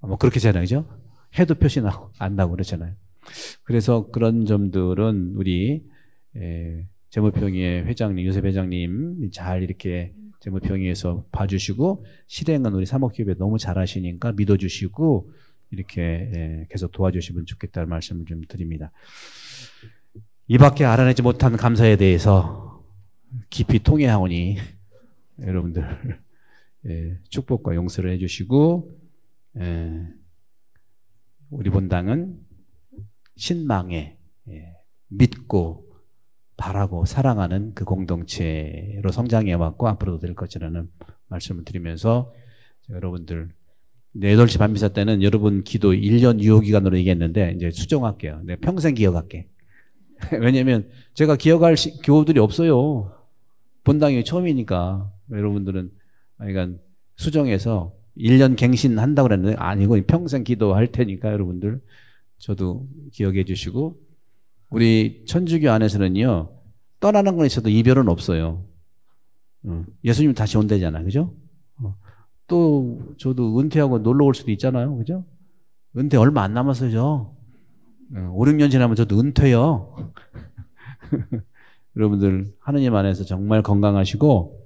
뭐 그렇게 하잖아요, 그죠? 해도 표시 나고 안 나고 그렇잖아요. 그래서 그런 점들은 우리 재무평의회 회장님, 요셉 회장님 잘 이렇게 재무평의회에서 봐주시고, 실행은 우리 사목협에 너무 잘하시니까 믿어주시고 이렇게 계속 도와주시면 좋겠다는 말씀을 좀 드립니다. 이밖에 알아내지 못한 감사에 대해서 깊이 통회하오니 여러분들 축복과 용서를 해주시고, 우리 본당은 신망에 믿고 바라고 사랑하는 그 공동체로 성장해왔고 앞으로도 될 것이라는 말씀을 드리면서, 여러분들 8시 반미사 때는 여러분 기도 1년 유효기간으로 얘기했는데 이제 수정할게요. 내가 평생 기억할게. 왜냐면 제가 기억할 교우들이 없어요. 본당이 처음이니까. 여러분들은 그러니까 수정해서 1년 갱신한다고 그랬는데 아니고 평생 기도할 테니까 여러분들 저도 기억해 주시고, 우리 천주교 안에서는요, 떠나는 건 있어도 이별은 없어요. 예수님 다시 온대잖아, 그죠? 또 저도 은퇴하고 놀러 올 수도 있잖아요, 그죠? 은퇴 얼마 안 남았어요. 5, 6년 지나면 저도 은퇴요. 여러분들 하느님 안에서 정말 건강하시고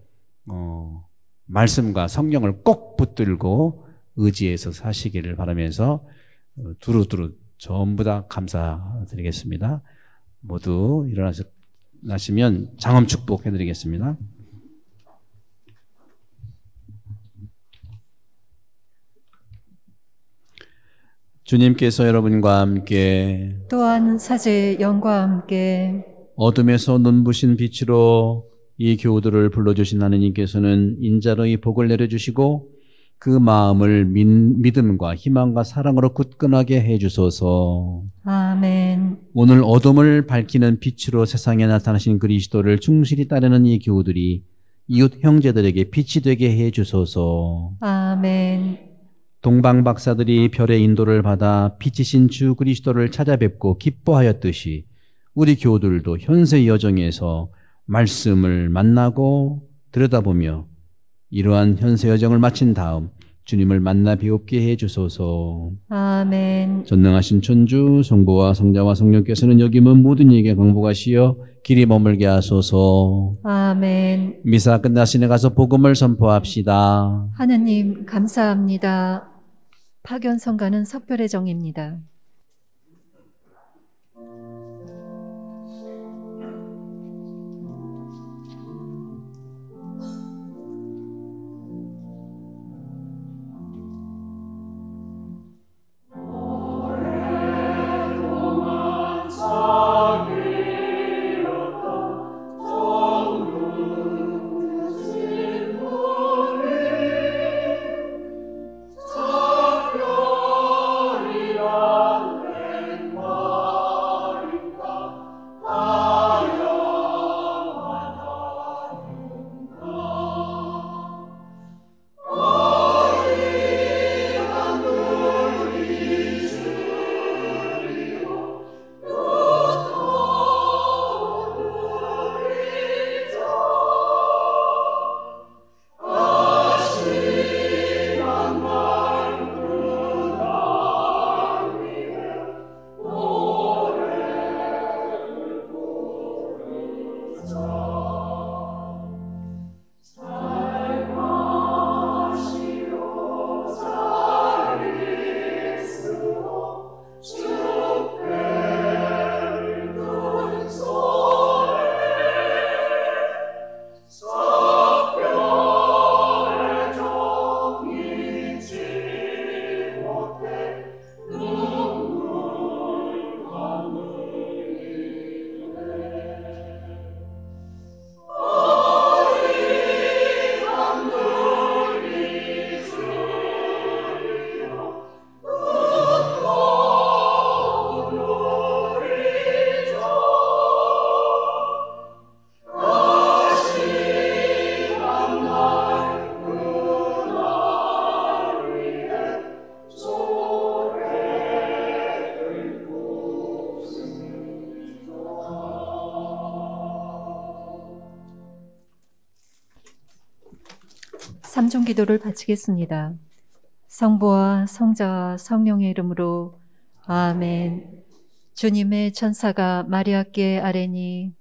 말씀과 성령을 꼭 붙들고 의지해서 사시기를 바라면서 두루두루 전부 다 감사드리겠습니다. 모두 일어나시면 장엄 축복해드리겠습니다. 주님께서 여러분과 함께 또한 사제의 영과 함께 어둠에서 눈부신 빛으로 이 교우들을 불러주신 하느님께서는 인자로 이 복을 내려주시고 그 마음을 믿음과 희망과 사랑으로 굳건하게 해주소서. 아멘. 오늘 어둠을 밝히는 빛으로 세상에 나타나신 그리스도를 충실히 따르는 이 교우들이 이웃 형제들에게 빛이 되게 해주소서. 아멘. 동방 박사들이 별의 인도를 받아 빛이신 주 그리스도를 찾아뵙고 기뻐하였듯이 우리 교우들도 현세 여정에서 말씀을 만나고 들여다보며 이러한 현세 여정을 마친 다음 주님을 만나 배웁게 해주소서. 아멘. 전능하신 천주 성부와 성자와 성령께서는 여기 있는 모든 이에게 강복하시어 길이 머물게 하소서. 아멘. 미사 끝나시네 가서 복음을 선포합시다. 하느님 감사합니다. 파견성가는 석별의 정입니다. 야 삼종 기도를 바치겠습니다. 성부와 성자와 성령의 이름으로 아멘. 주님의 천사가 마리아께 아뢰니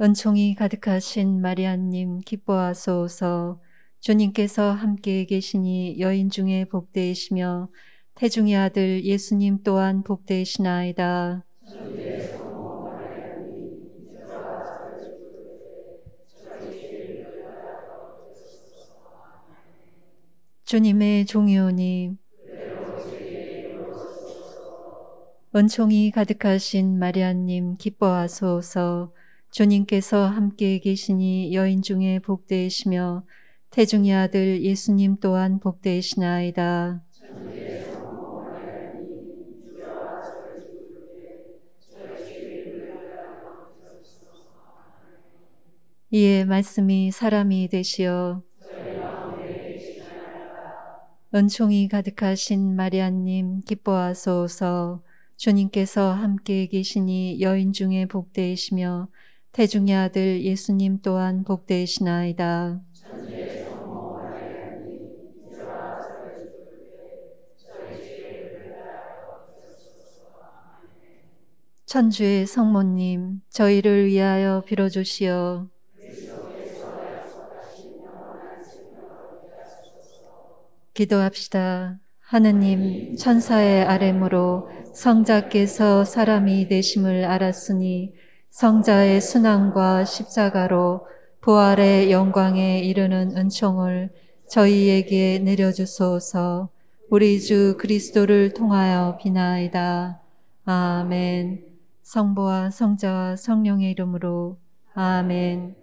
은총이 가득하신 마리아님 기뻐하소서. 주님께서 함께 계시니 여인 중에 복되시며 태중의 아들 예수님 또한 복되시나이다. 주님의 종이오니 은총이 가득하신 마리아님 기뻐하소서. 주님께서 함께 계시니 여인 중에 복되시며 태중의 아들 예수님 또한 복되시나이다. 이에 말씀이 사람이 되시어 은총이 가득하신 마리아님 기뻐하소서. 주님께서 함께 계시니 여인 중에 복되시며 태중의 아들 예수님 또한 복되시나이다. 천주의 성모님, 저희를 위하여 빌어주시어 기도합시다. 하느님, 천사의 아뢰므로 성자께서 사람이 되심을 알았으니 성자의 순환과 십자가로 부활의 영광에 이르는 은총을 저희에게 내려주소서. 우리 주 그리스도를 통하여 비나이다. 아멘. 성부와 성자와 성령의 이름으로 아멘.